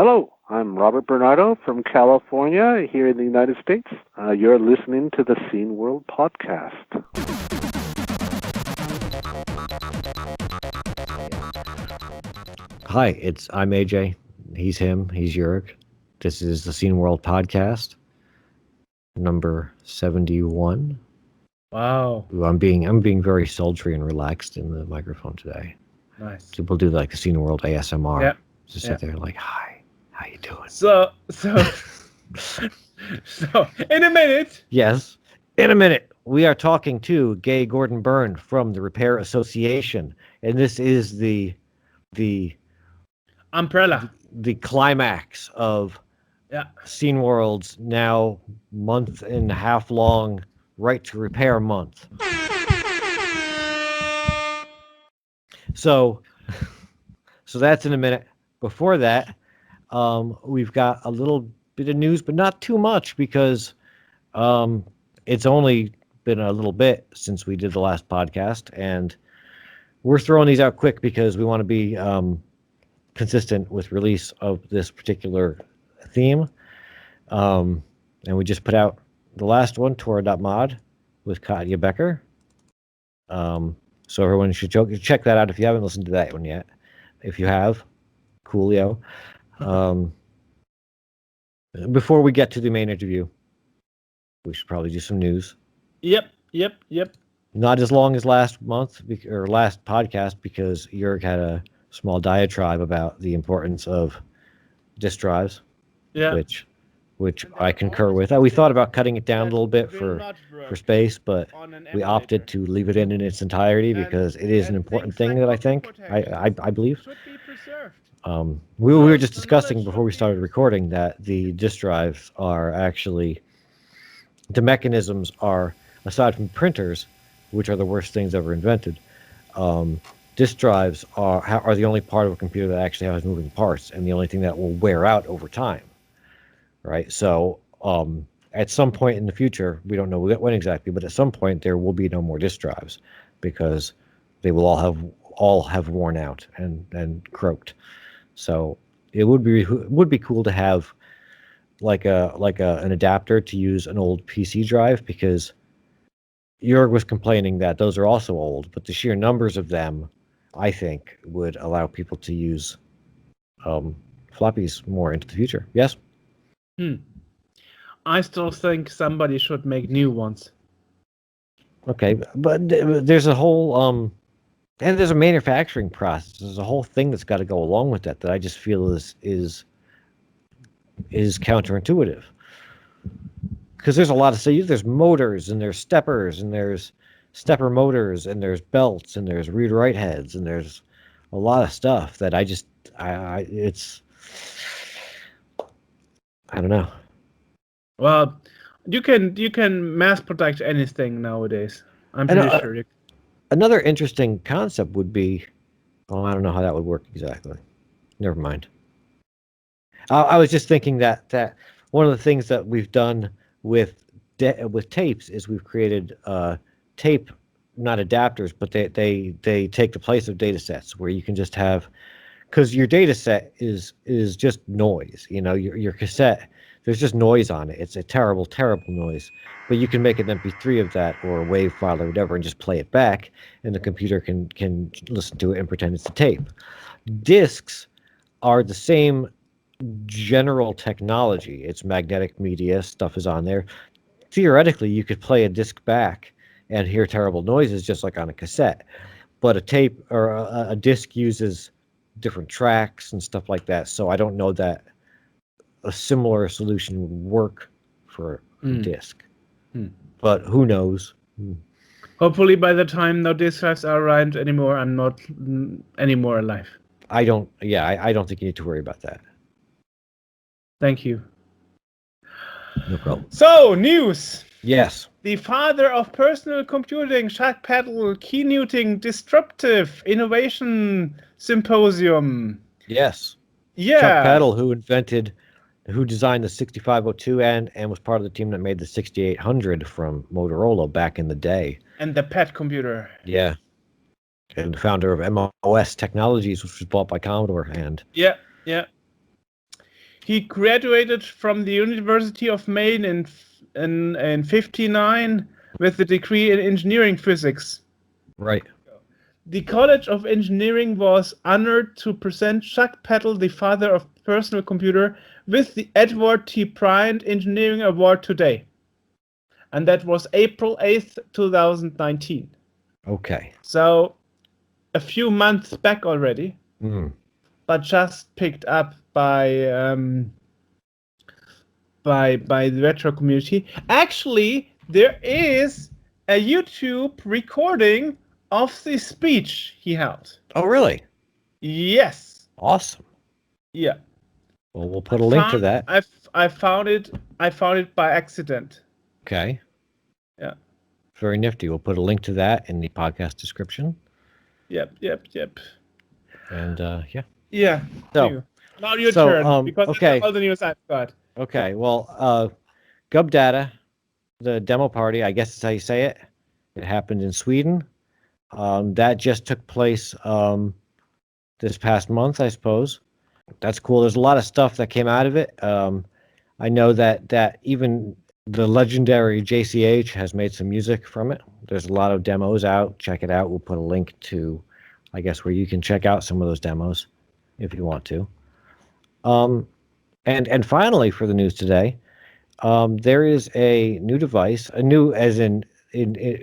Hello, I'm Robert Bernardo from California, here in the United States. You're listening to the Scene World Podcast. Hi, I'm AJ. He's him. He's Joerg. This is the Scene World Podcast, number 71. Wow. Ooh, I'm being very sultry and relaxed in the microphone today. Nice. People do like the Scene World ASMR. Yeah. Just sit there like, hi, how you doing? So in a minute. Yes. In a minute, we are talking to Gay Gordon-Byrne from the Repair Association, and this is the Umbrella. the climax of Scene World's now month and a half long Right to Repair month. So that's in a minute. Before that, we've got a little bit of news, but not too much because it's only been a little bit since we did the last podcast, and we're throwing these out quick because we want to be consistent with release of this particular theme. And we just put out the last one, Torah.mod, with Katya Becker. So everyone should check that out if you haven't listened to that one yet. If you have, coolio. Before we get to the main interview, we should probably do some news. Yep. Not as long as last month or last podcast because Joerg had a small diatribe about the importance of disk drives, which I concur with. We thought about cutting it down a little bit for space, but we opted to leave it in its entirety because it is an important thing that I think, I believe. We were just discussing before we started recording that the disk drives are actually, the mechanisms are, aside from printers, which are the worst things ever invented, disk drives are the only part of a computer that actually has moving parts and the only thing that will wear out over time. Right. So at some point in the future, we don't know when exactly, but at some point there will be no more disk drives because they will all have worn out and croaked. So it would be cool to have like an adapter to use an old PC drive, because Joerg was complaining that those are also old, but the sheer numbers of them, I think, would allow people to use floppies more into the future. Yes? I still think somebody should make new ones. Okay, but there's a whole and there's a manufacturing process. There's a whole thing that's got to go along with that I just feel is counterintuitive. Because there's a lot of there's motors and there's steppers and there's stepper motors and there's belts and there's read write heads and there's a lot of stuff that I don't know. Well, you can mass produce anything nowadays. I'm pretty sure. Another interesting concept would be, I don't know how that would work exactly. Never mind. I was just thinking that one of the things that we've done with tapes is we've created tape, not adapters, but they take the place of data sets where you can just have, because your data set is just noise. You know, your cassette, there's just noise on it. It's a terrible, terrible noise. But you can make an MP3 of that or a WAV file or whatever and just play it back, and the computer can listen to it and pretend it's a tape. Discs are the same general technology. It's magnetic media, stuff is on there. Theoretically, you could play a disc back and hear terrible noises just like on a cassette. But a tape or a disc uses different tracks and stuff like that. So I don't know that a similar solution would work for a disc. But who knows? Hopefully by the time no disc drives are around anymore, I'm not anymore alive. I don't think you need to worry about that. Thank you. No problem. So, news. Yes. The father of personal computing, Chuck Peddle, keynoting disruptive innovation symposium. Yes. Yeah. Chuck Peddle, who designed the 6502 and was part of the team that made the 6800 from Motorola back in the day. And the PET computer. Yeah. And the founder of MOS Technologies, which was bought by Commodore. And yeah. He graduated from the University of Maine in 1959 with a degree in engineering physics. Right. The College of Engineering was honored to present Chuck Peddle, the father of personal computer, with the Edward T. Bryant Engineering Award today. And that was April 8th, 2019. Okay. So a few months back already, but just picked up by the retro community. Actually, there is a YouTube recording of the speech he held. Oh, really? Yes. Awesome. Yeah. Well, we'll put a link to that. I found it by accident. Okay. Yeah. Very nifty. We'll put a link to that in the podcast description. Yep. And yeah. Yeah. So now your turn, because okay. that's all the news I've got. Okay. Well, Gub Data, the demo party, I guess is how you say it. It happened in Sweden. That just took place this past month, I suppose. That's cool. There's a lot of stuff that came out of it. I know that even the legendary JCH has made some music from it. There's a lot of demos out. Check it out. We'll put a link to, I guess, where you can check out some of those demos if you want to. And finally, for the news today, there is a new device, a new as in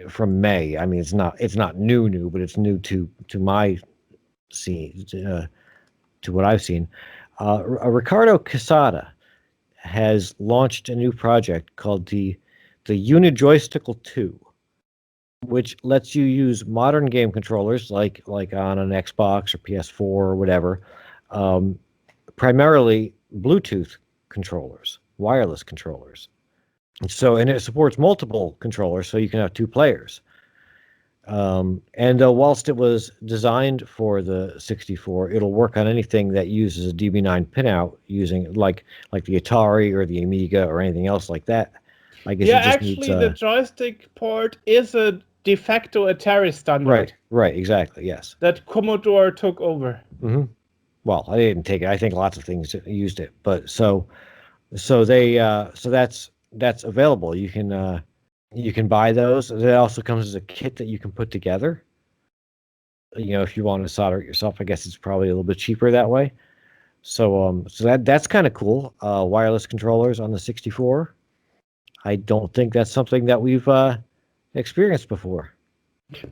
from May. I mean, it's not new, but it's new to my scene, to what I've seen. Ricardo Casada has launched a new project called the Unijoystickle 2, which lets you use modern game controllers like on an Xbox or PS4 or whatever, primarily Bluetooth controllers, wireless controllers. And it supports multiple controllers, so you can have two players. And whilst it was designed for the 64, it'll work on anything that uses a DB9 pinout, using like the Atari or the Amiga or anything else like that. I guess yeah, it just actually, needs, the joystick port is a de facto Atari standard. Right, exactly, yes. That Commodore took over. Mm-hmm. Well, I didn't take it. I think lots of things used it, but so that's available. You can buy those. It also comes as a kit that you can put together. If you want to solder it yourself, I guess it's probably a little bit cheaper that way. So that's kind of cool. Wireless controllers on the 64. I don't think that's something that we've experienced before.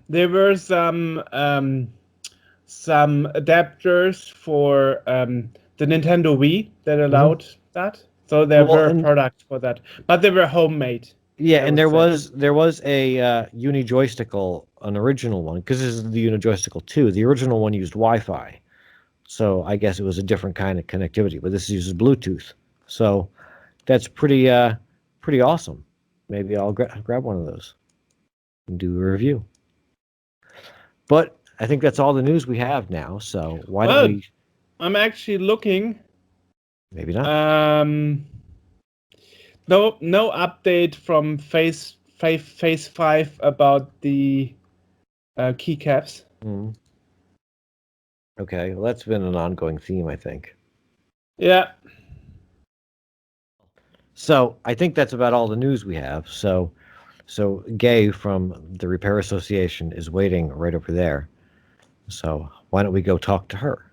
There were some adapters for the Nintendo Wii that allowed that. So there were products for that, but they were homemade. Yeah, and there was a Unijoysticle, an original one, because this is the Unijoysticle 2. The original one used Wi-Fi, so I guess it was a different kind of connectivity. But this uses Bluetooth, so that's pretty awesome. Maybe I'll grab one of those and do a review. But I think that's all the news we have now. So why don't we? I'm actually looking. Maybe not. No update from phase 5 about the keycaps. Okay, well, that's been an ongoing theme, I think. Yeah. So I think that's about all the news we have. So Gay from the Repair Association is waiting right over there. So why don't we go talk to her?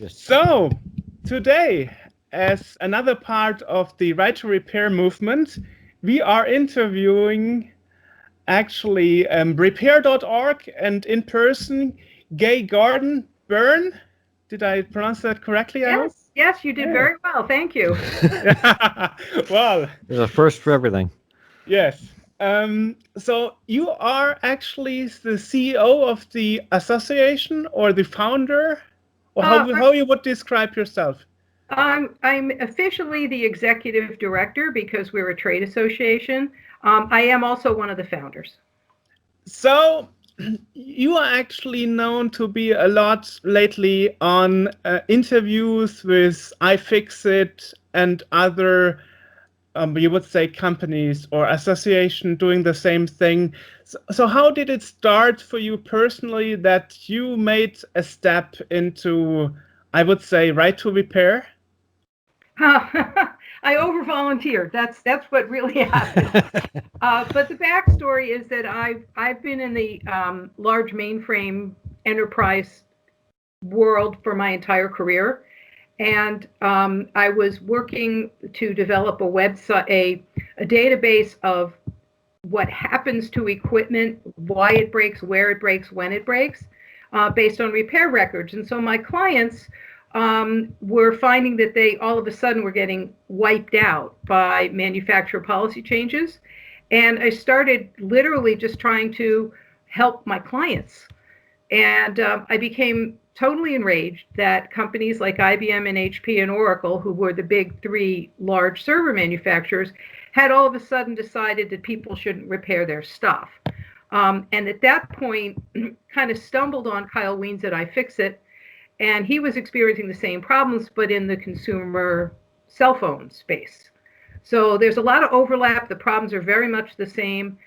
So today, as another part of the Right to Repair movement, we are interviewing actually repair.org and in person Gay Gordon-Byrne. Did I pronounce that correctly? Yes, you did very well. Thank you. Well, there's a first for everything. Yes. So you are actually the CEO of the association or the founder, or how you would describe yourself? I'm officially the executive director because we're a trade association. I am also one of the founders. So you are actually known to be a lot lately on interviews with iFixit and other, you would say, companies or association doing the same thing. So how did it start for you personally that you made a step into, I would say, Right to Repair? volunteered. That's what really happened. But the backstory is that I've been in the large mainframe enterprise world for my entire career, and I was working to develop a website, a database of what happens to equipment, why it breaks, where it breaks, when it breaks, based on repair records. And so my clients were finding that they all of a sudden were getting wiped out by manufacturer policy changes. And I started literally just trying to help my clients. And I became totally enraged that companies like IBM and HP and Oracle, who were the big three large server manufacturers, had all of a sudden decided that people shouldn't repair their stuff. And at that point, kind of stumbled on Kyle Wiens at iFixit, and he was experiencing the same problems, but in the consumer cell phone space. So there's a lot of overlap. The problems are very much the same.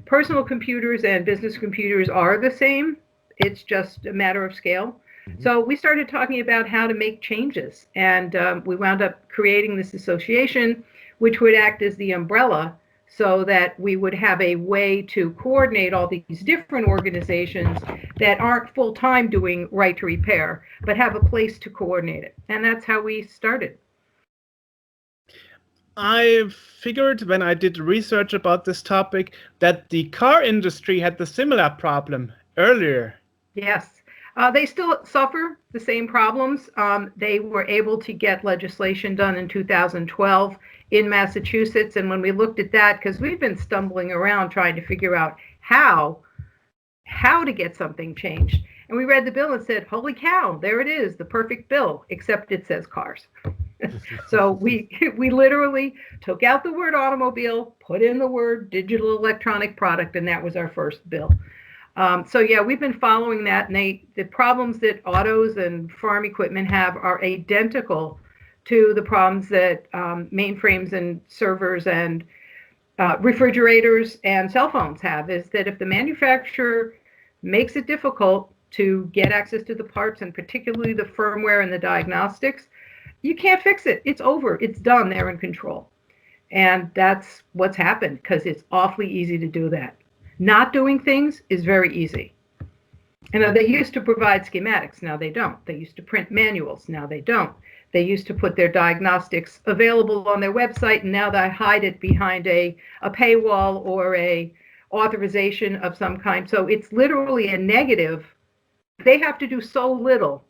Personal computers and business computers are the same. It's just a matter of scale. Mm-hmm. So we started talking about how to make changes, and we wound up creating this association, which would act as the umbrella so that we would have a way to coordinate all these different organizations that aren't full-time doing right to repair, but have a place to coordinate it. And that's how we started. I figured when I did research about this topic that the car industry had the similar problem earlier. Yes. They still suffer the same problems. They were able to get legislation done in 2012 in Massachusetts. And when we looked at that, because we've been stumbling around trying to figure out how to get something changed. And we read the bill and said, holy cow, there it is, the perfect bill, except it says cars. So we literally took out the word automobile, put in the word digital electronic product, and that was our first bill. So yeah, we've been following that, and the problems that autos and farm equipment have are identical to the problems that mainframes and servers and refrigerators and cell phones have, is that if the manufacturer makes it difficult to get access to the parts, and particularly the firmware and the diagnostics, you can't fix it. It's over. It's done. They're in control. And that's what's happened, because it's awfully easy to do that. Not doing things is very easy. And they used to provide schematics. Now they don't. They used to print manuals. Now they don't. They used to put their diagnostics available on their website, and now they hide it behind a paywall or a authorization of some kind. So it's literally a negative. They have to do so little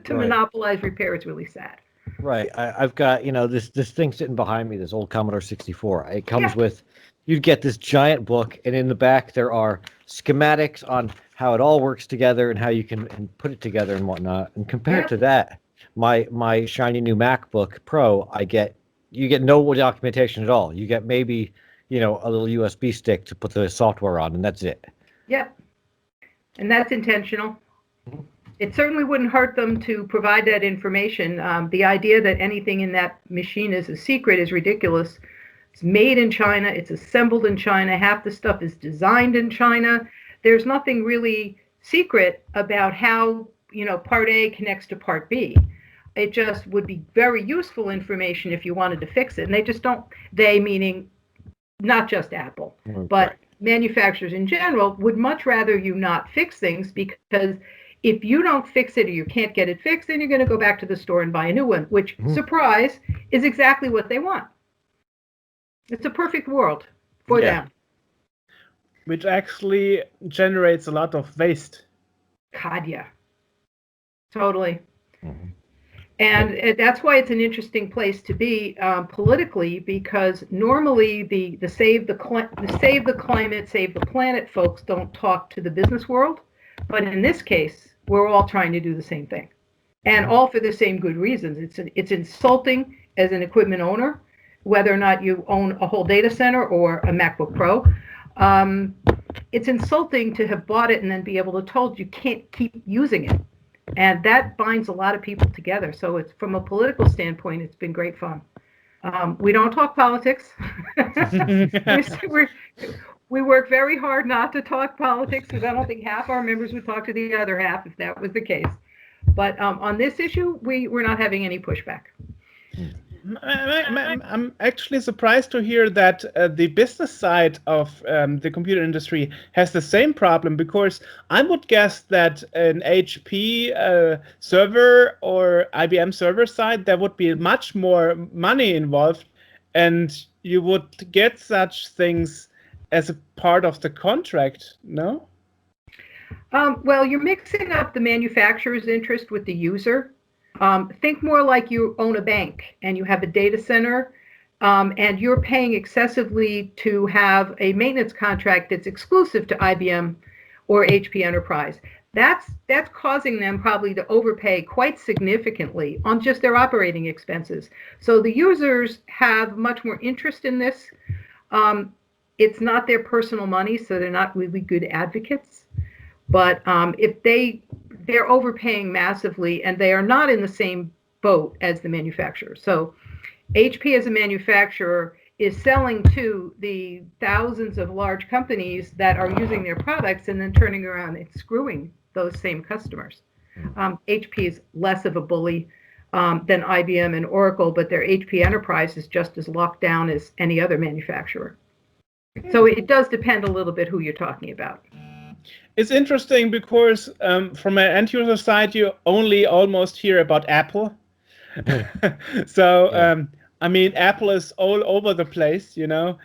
to monopolize repair. It's really sad. Right. I've got, this thing sitting behind me, this old Commodore 64. It comes with, you'd get this giant book, and in the back there are schematics on how it all works together and how you can put it together and whatnot. And compared to that, my shiny new MacBook Pro, you get no documentation at all. You get maybe, a little USB stick to put the software on, and that's it. Yep. And that's intentional. It certainly wouldn't hurt them to provide that information. The idea that anything in that machine is a secret is ridiculous. It's made in China. It's assembled in China. Half the stuff is designed in China. There's nothing really secret about how, part A connects to part B. It just would be very useful information if you wanted to fix it. And they just don't, they meaning not just Apple, but manufacturers in general would much rather you not fix things, because if you don't fix it or you can't get it fixed, then you're going to go back to the store and buy a new one, which, surprise, is exactly what they want. It's a perfect world for them. Which actually generates a lot of waste. God, yeah. Totally. Mm-hmm. And that's why it's an interesting place to be politically, because normally the save the climate, save the planet folks don't talk to the business world. But in this case, we're all trying to do the same thing, and all for the same good reasons. It's insulting as an equipment owner, whether or not you own a whole data center or a MacBook Pro. It's insulting to have bought it and then be able to told you can't keep using it. And that binds a lot of people together. So it's, from a political standpoint, it's been great fun. We don't talk politics. We work very hard not to talk politics, because I don't think half our members would talk to the other half if that was the case. But on this issue, we're not having any pushback. I'm actually surprised to hear that the business side of the computer industry has the same problem, because I would guess that an HP server or IBM server side, there would be much more money involved, and you would get such things as a part of the contract, no? Well, you're mixing up the manufacturer's interest with the user. Think more like you own a bank and you have a data center, and you're paying excessively to have a maintenance contract that's exclusive to IBM or HP Enterprise. That's causing them probably to overpay quite significantly on just their operating expenses. So the users have much more interest in this. It's not their personal money, so they're not really good advocates. But if they're overpaying massively, and they are not in the same boat as the manufacturer. So HP as a manufacturer is selling to the thousands of large companies that are using their products and then turning around and screwing those same customers. HP is less of a bully than IBM and Oracle, but their HP Enterprise is just as locked down as any other manufacturer. So it does depend a little bit who you're talking about. It's interesting because from an end user side, you only almost hear about Apple. So, yeah. I mean, Apple is all over the place, you know.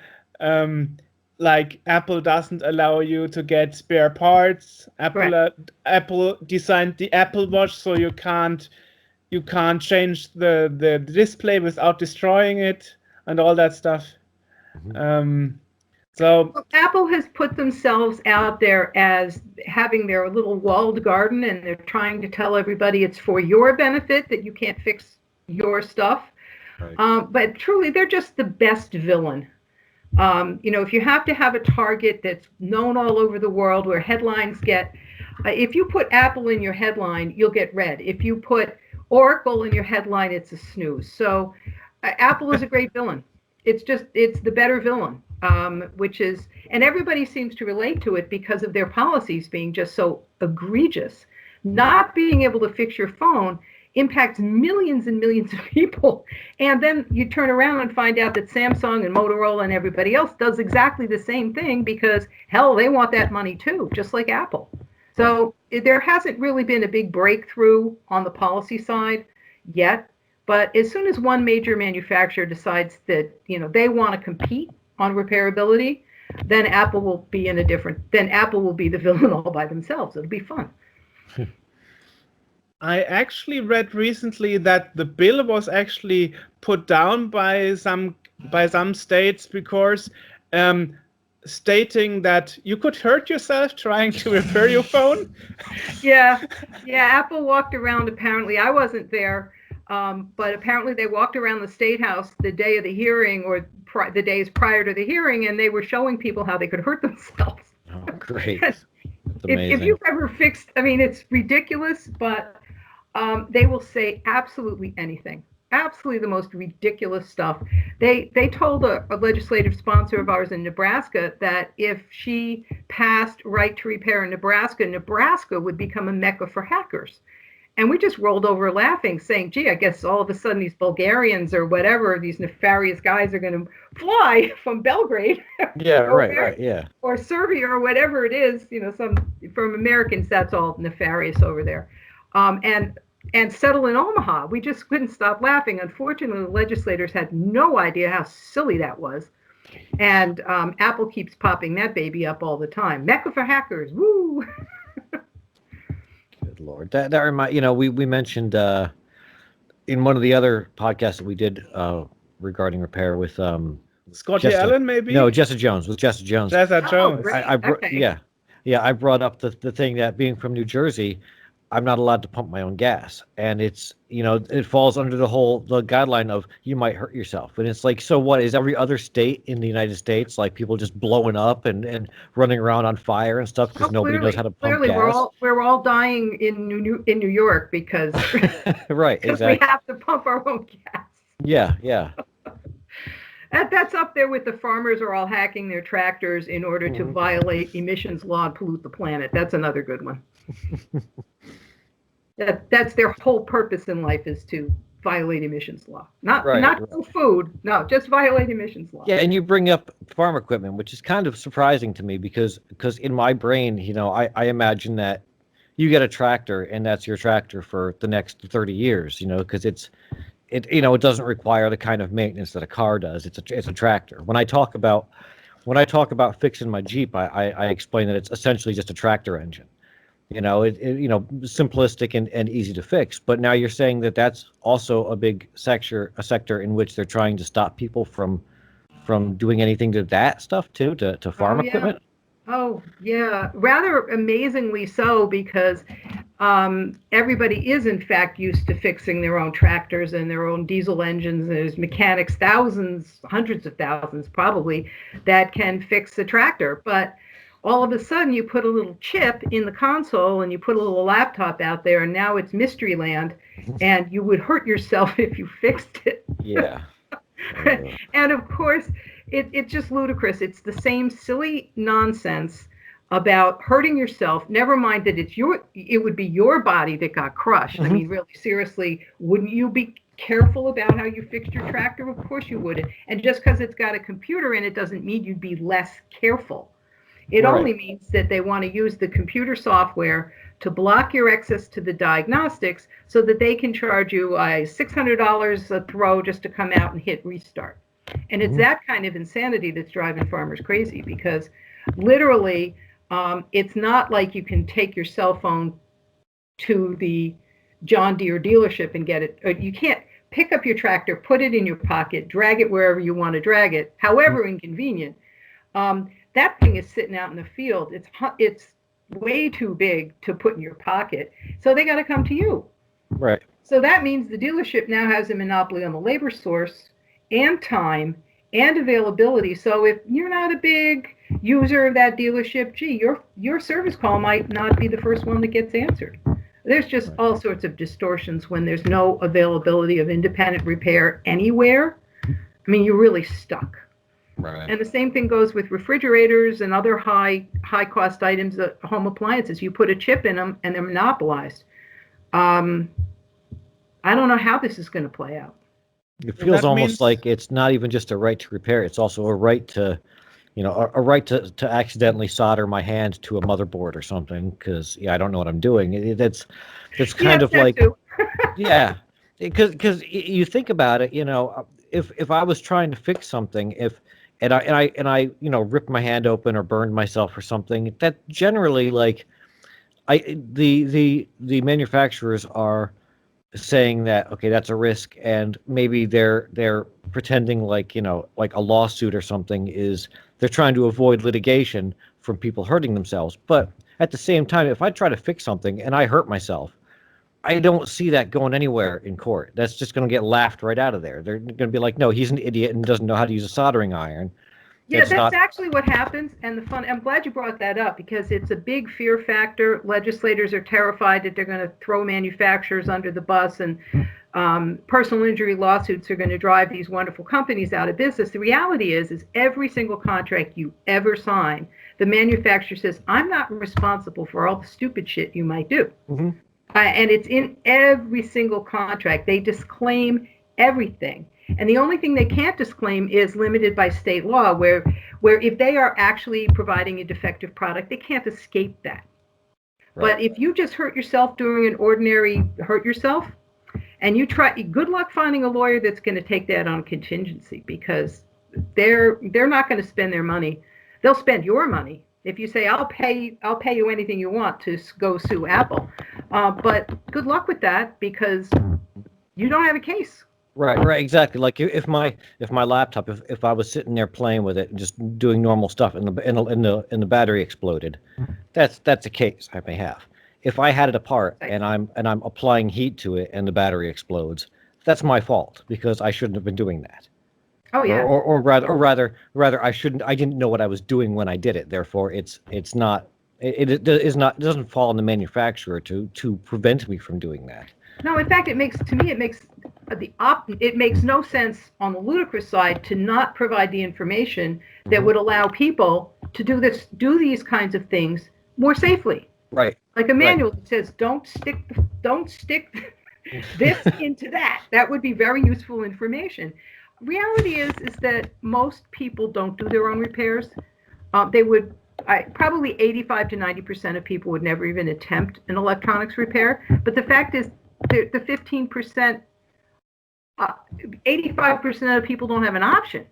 Like Apple doesn't allow you to get spare parts. Apple designed the Apple Watch so you can't change the display without destroying it and all that stuff. So Apple has put themselves out there as having their little walled garden, and they're trying to tell everybody it's for your benefit that you can't fix your stuff. Right. But truly, they're just the best villain. You know, if you have to have a target that's known all over the world, where headlines get, if you put Apple in your headline, you'll get read. If you put Oracle in your headline, it's a snooze. So Apple is a great villain. It's the better villain. Which is, and everybody seems to relate to it because of their policies being just so egregious. Not being able to fix your phone impacts millions and millions of people. And then you turn around and find out that Samsung and Motorola and everybody else does exactly the same thing because, hell, they want that money too, just like Apple. So there hasn't really been a big breakthrough on the policy side yet. But as soon as one major manufacturer decides that, you know, they want to compete on repairability, then Apple will be the villain all by themselves. It'll be fun. I actually read recently that the bill was actually put down by some states because stating that you could hurt yourself trying to repair your phone. Yeah, Apple walked around, apparently, I wasn't there, but apparently they walked around the State House the day of the hearing or the days prior to the hearing, and they were showing people how they could hurt themselves. Oh, great. If you've ever fixed, I mean, it's ridiculous, but they will say absolutely anything. Absolutely the most ridiculous stuff. They told a legislative sponsor of ours in Nebraska that if she passed right to repair in Nebraska, Nebraska would become a mecca for hackers. And we just rolled over laughing, saying, gee, I guess all of a sudden these Bulgarians or whatever, these nefarious guys are going to fly from Belgrade. Yeah, right, yeah. Or Serbia or whatever it is, you know, from Americans, that's all nefarious over there. And settle in Omaha. We just couldn't stop laughing. Unfortunately, the legislators had no idea how silly that was. And Apple keeps popping that baby up all the time. Mecca for hackers, woo! Good Lord. That reminds, you know, we mentioned in one of the other podcasts that we did regarding repair with Scotty Allen, maybe? No, Jessa Jones. With Jessa Jones. Jessa Jones. Okay. I brought up the thing that being from New Jersey, I'm not allowed to pump my own gas. And it's, you know, it falls under the guideline of you might hurt yourself. And it's like, so what, is every other state in the United States like people just blowing up and running around on fire and stuff because nobody knows how to pump gas? We're all dying in New York because right, exactly. We have to pump our own gas. Yeah. That's up there with the farmers are all hacking their tractors in order to violate emissions law and pollute the planet. That's another good one. That's their whole purpose in life, is to violate emissions law. Not food. No, just violate emissions law. Yeah, and you bring up farm equipment, which is kind of surprising to me because in my brain, I imagine that you get a tractor and that's your tractor for the next 30 years, because it doesn't require the kind of maintenance that a car does. It's a tractor. When I talk about fixing my Jeep, I explain that it's essentially just a tractor engine. Simplistic and easy to fix. But now you're saying that that's also a big sector in which they're trying to stop people from doing anything to that stuff too, to farm equipment. Oh yeah, rather amazingly so, because everybody is in fact used to fixing their own tractors and their own diesel engines. There's mechanics, thousands, hundreds of thousands probably, that can fix a tractor. But all of a sudden you put a little chip in the console and you put a little laptop out there, and now it's mystery land, and you would hurt yourself if you fixed it. Yeah. And of course, it's just ludicrous. It's the same silly nonsense about hurting yourself. Never mind that it would be your body that got crushed. I mean, really, seriously, wouldn't you be careful about how you fixed your tractor? Of course you would. And just because it's got a computer in it doesn't mean you'd be less careful. It only means that they want to use the computer software to block your access to the diagnostics so that they can charge you $600 a throw just to come out and hit restart. And it's that kind of insanity that's driving farmers crazy, because literally it's not like you can take your cell phone to the John Deere dealership and get it. You can't pick up your tractor, put it in your pocket, drag it wherever you want to drag it, however inconvenient. That thing is sitting out in the field. It's way too big to put in your pocket. So they got to come to you. Right. So that means the dealership now has a monopoly on the labor source and time and availability. So if you're not a big user of that dealership, your service call might not be the first one that gets answered. There's just all sorts of distortions when there's no availability of independent repair anywhere. I mean, you're really stuck. Right. And the same thing goes with refrigerators and other high cost items, home appliances. You put a chip in them and they're monopolized. I don't know how this is going to play out. It feels almost like it's not even just a right to repair. It's also a right to, a right to accidentally solder my hand to a motherboard or something, because I don't know what I'm doing. That's kind of like, yeah, because you think about it, if I was trying to fix something, and I ripped my hand open or burned myself or something, that generally, like, the manufacturers are saying that, okay, that's a risk, and maybe they're pretending like a lawsuit or something is, they're trying to avoid litigation from people hurting themselves. But at the same time, if I try to fix something and I hurt myself, I don't see that going anywhere in court. That's just going to get laughed right out of there. They're going to be like, no, he's an idiot and doesn't know how to use a soldering iron. Yeah, that's actually what happens. And I'm glad you brought that up, because it's a big fear factor. Legislators are terrified that they're going to throw manufacturers under the bus, and personal injury lawsuits are going to drive these wonderful companies out of business. The reality is every single contract you ever sign, the manufacturer says, I'm not responsible for all the stupid shit you might do. Mm-hmm. And it's in every single contract. They disclaim everything. And the only thing they can't disclaim is limited by state law, where if they are actually providing a defective product, they can't escape that. Right. But if you just hurt yourself doing an ordinary hurt yourself, and you try, good luck finding a lawyer that's going to take that on contingency, because they're not going to spend their money. They'll spend your money. If you say, I'll pay you anything you want to go sue Apple. But good luck with that, because you don't have a case. Right, exactly. Like if my laptop, if I was sitting there playing with it and just doing normal stuff, and the battery exploded, that's a case I may have. If I had it apart and I'm applying heat to it and the battery explodes, that's my fault, because I shouldn't have been doing that. Oh yeah. Or rather I didn't know what I was doing when I did it. Therefore, it doesn't fall on the manufacturer to prevent me from doing that. No, in fact, it makes no sense on the ludicrous side to not provide the information that would allow people to do these kinds of things more safely. Right. Like a manual that says, don't stick this into that. That would be very useful information. Reality is that most people don't do their own repairs. Probably 85 to 90% of people would never even attempt an electronics repair. But the fact is, the 15%, 85% of people don't have an option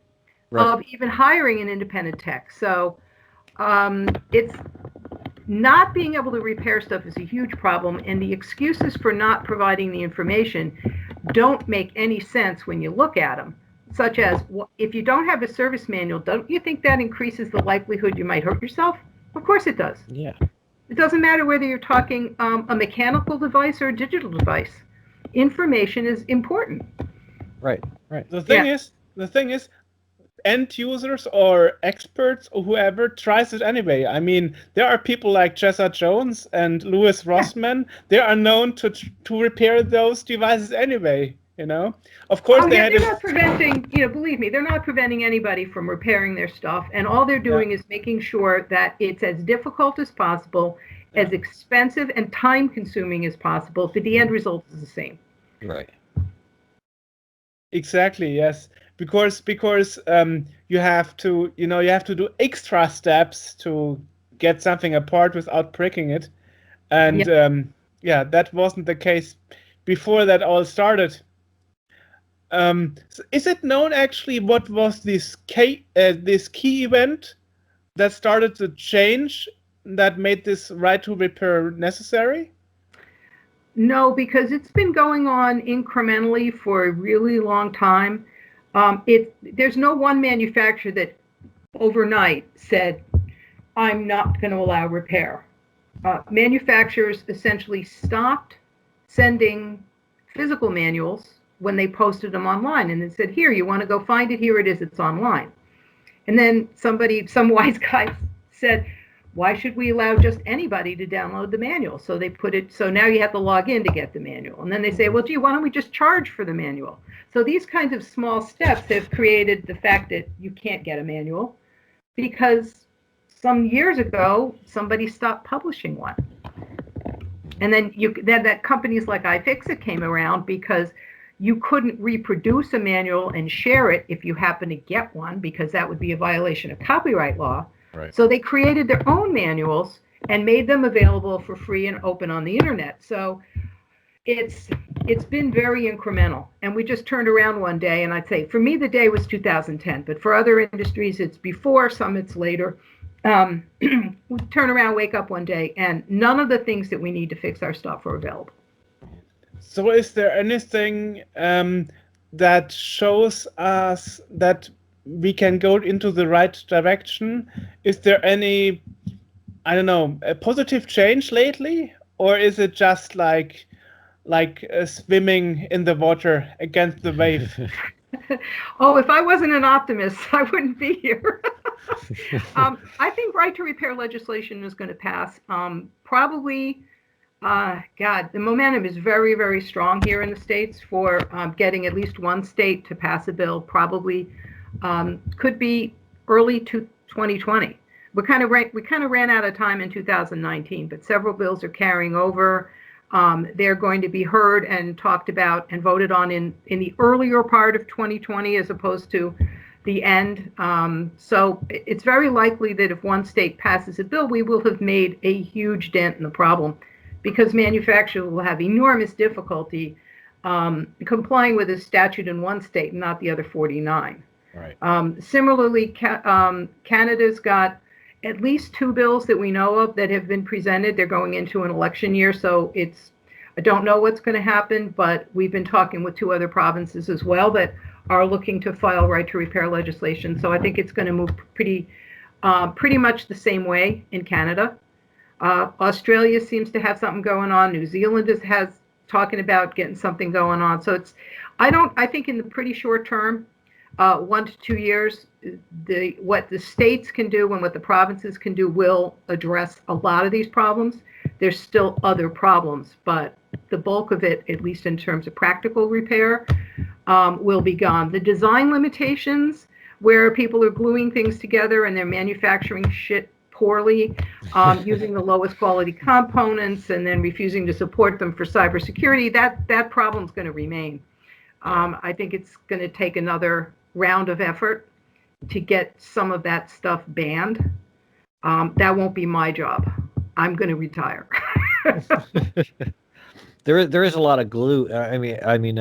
of even hiring an independent tech. So it's not being able to repair stuff is a huge problem, and the excuses for not providing the information don't make any sense when you look at them. Such as, if you don't have a service manual, don't you think that increases the likelihood you might hurt yourself? Of course it does. Yeah. It doesn't matter whether you're talking a mechanical device or a digital device. Information is important. Right. The thing is, end users or experts or whoever tries it anyway. I mean, there are people like Jessa Jones and Louis Rossmann. They are known to repair those devices anyway. Of course they're not preventing. Believe me, they're not preventing anybody from repairing their stuff, and all they're doing is making sure that it's as difficult as possible, as expensive and time-consuming as possible, but the end result is the same. Right. Exactly. Yes. Because you have to do extra steps to get something apart without breaking it, and that wasn't the case before that all started. So is it known actually what was this key event that started the change that made this right to repair necessary? No, because it's been going on incrementally for a really long time. There's no one manufacturer that overnight said, I'm not going to allow repair. Manufacturers essentially stopped sending physical manuals when they posted them online, and they said, here, you want to go find it? Here it is, it's online. And then some wise guy said, why should we allow just anybody to download the manual? So they put it, so now you have to log in to get the manual. And then they say, well, gee, why don't we just charge for the manual? So these kinds of small steps have created the fact that you can't get a manual because some years ago, somebody stopped publishing one. And then that companies like iFixit came around because you couldn't reproduce a manual and share it if you happen to get one, because that would be a violation of copyright law. Right. So they created their own manuals and made them available for free and open on the internet. So it's been very incremental. And we just turned around one day, and I'd say for me the day was 2010, but for other industries it's before, some it's later. We turn around, wake up one day, and none of the things that we need to fix our stuff are available. So is there anything that shows us that we can go into the right direction? Is there any, a positive change lately? Or is it just like swimming in the water against the wave? Oh, if I wasn't an optimist, I wouldn't be here. I think right to repair legislation is going to pass. Probably... the momentum is very, very strong here in the States for getting at least one state to pass a bill. Probably could be early to 2020. We kind of ran out of time in 2019, but several bills are carrying over. They're going to be heard and talked about and voted on in the earlier part of 2020 as opposed to the end. So it's very likely that if one state passes a bill, we will have made a huge dent in the problem, because manufacturers will have enormous difficulty complying with a statute in one state and not the other 49. Right. Similarly, Canada's got at least 2 bills that we know of that have been presented. They're going into an election year, so I don't know what's going to happen, but we've been talking with 2 other provinces as well that are looking to file right to repair legislation. So I think it's going to move pretty much the same way in Canada. Australia seems to have something going on. New Zealand has talking about getting something going on. So I think in the pretty short term, 1 to 2 years, what the states can do and what the provinces can do will address a lot of these problems. There's still other problems, but the bulk of it, at least in terms of practical repair, will be gone. The design limitations, where people are gluing things together and they're manufacturing shit poorly, using the lowest quality components, and then refusing to support them for cybersecurity, that problem's going to remain. I think it's going to take another round of effort to get some of that stuff banned. That won't be my job. I'm going to retire. There is a lot of glue. I mean,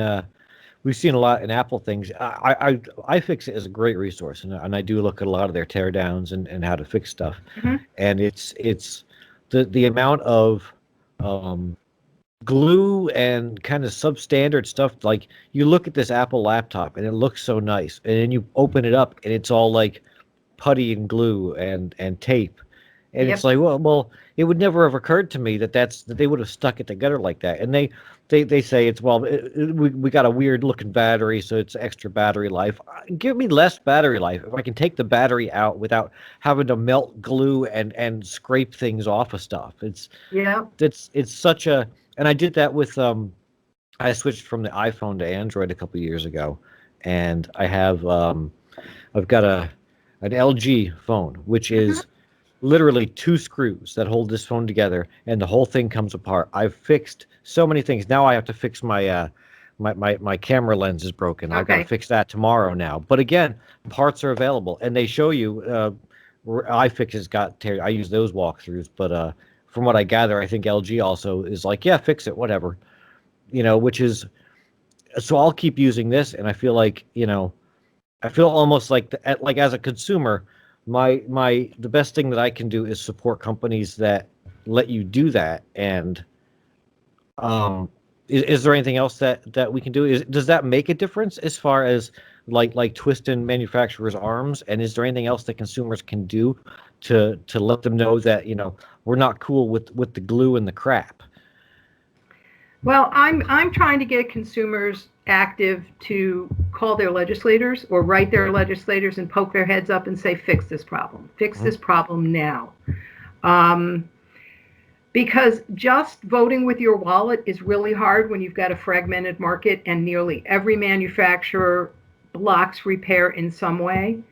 we've seen a lot in Apple things. iFixit is a great resource, and I do look at a lot of their teardowns and how to fix stuff. Mm-hmm. And it's the amount of glue and kind of substandard stuff. Like, you look at this Apple laptop and it looks so nice, and then you open it up and it's all like putty and glue and tape. And Yep. it's like, well, it would never have occurred to me that they would have stuck it together like that. And they say it's, well, we got a weird looking battery, so it's extra battery life. Give me less battery life if I can take the battery out without having to melt glue and scrape things off of stuff. It's such a, and I did that with I switched from the iPhone to Android a couple of years ago, and I have I've got an LG phone, which is literally 2 screws that hold this phone together, and the whole thing comes apart. I've fixed so many things. Now I have to fix my my camera lens is broken. I've got to fix that tomorrow now. But again, parts are available, and they show you. iFixit's got. I use those walkthroughs, but from what I gather, I think LG also is like, yeah, fix it, whatever. Which is, so I'll keep using this, and I feel like, I feel almost like as a consumer, the best thing that I can do is support companies that let you do that. And is there anything else that we can do? Does that make a difference as far as like twisting manufacturers' arms? And is there anything else that consumers can do to let them know that we're not cool with the glue and the crap? Well, I'm trying to get consumers active to call their legislators or write their legislators and poke their heads up and say, fix this problem. Fix this problem now. Because just voting with your wallet is really hard when you've got a fragmented market and nearly every manufacturer blocks repair in some way.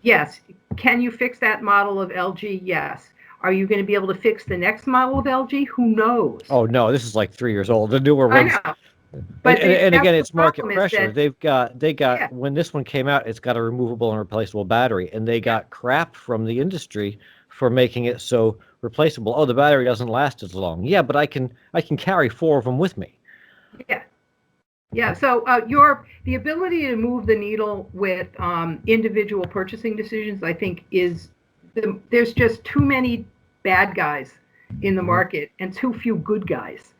Yes. Can you fix that model of LG? Yes. Are you going to be able to fix the next model of LG? Who knows? Oh, no, this is like 3 years old. The newer ones. I know. But and again, it's market pressure. They got when this one came out, it's got a removable and replaceable battery, and they got crap from the industry for making it so replaceable. Oh, the battery doesn't last as long. Yeah, but I can carry 4 of them with me. Yeah. So the ability to move the needle with individual purchasing decisions, I think, there's just too many bad guys in the market and too few good guys.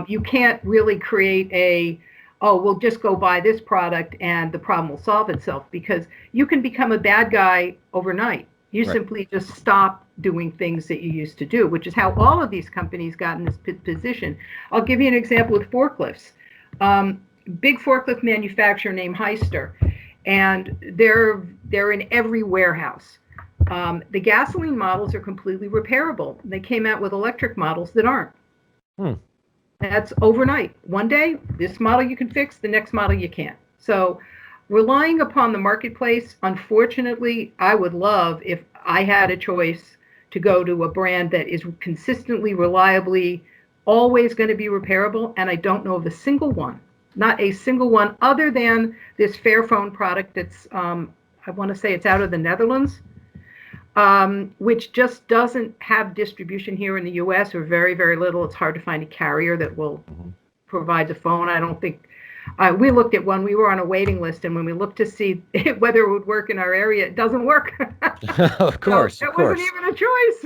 You can't really create we'll just go buy this product and the problem will solve itself, because you can become a bad guy overnight. You simply just stop doing things that you used to do, which is how all of these companies got in this position. I'll give you an example with forklifts. Big forklift manufacturer named Hyster, and they're in every warehouse. The gasoline models are completely repairable. They came out with electric models that aren't. That's overnight. One day, this model you can fix, the next model you can't. So relying upon the marketplace, unfortunately, I would love if I had a choice to go to a brand that is consistently, reliably, always going to be repairable, and I don't know of a single one, not a single one, other than this Fairphone product that's, I want to say it's out of the Netherlands, which just doesn't have distribution here in the U.S. or very, very little. It's hard to find a carrier that will provide the phone. I don't think we looked at one. We were on a waiting list, and when we looked to see whether it would work in our area, it doesn't work. Of course, so it wasn't even a choice.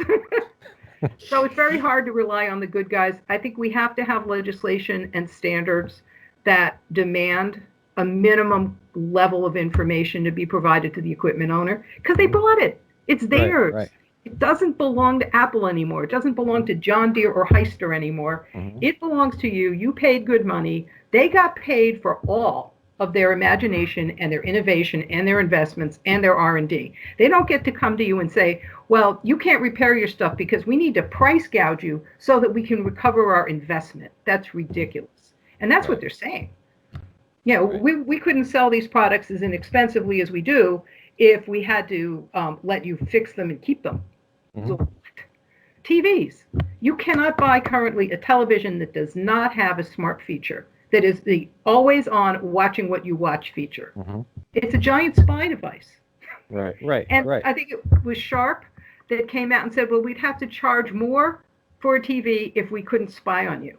So it's very hard to rely on the good guys. I think we have to have legislation and standards that demand a minimum level of information to be provided to the equipment owner, because they bought it. It's theirs. Right. It doesn't belong to Apple anymore. It doesn't belong to John Deere or Hyster anymore. It belongs to you. You paid good money. They got paid for all of their imagination and their innovation and their investments and their R&D. They don't get to come to you and say, well, you can't repair your stuff because we need to price gouge you so that we can recover our investment. That's ridiculous. And that's what they're saying. We couldn't sell these products as inexpensively as we do if we had to let you fix them and keep them. TVs. You cannot buy currently a television that does not have a smart feature, that is the always on watching what you watch feature. It's a giant spy device. Right. And I think it was Sharp that came out and said, well, we'd have to charge more for a TV if we couldn't spy on you.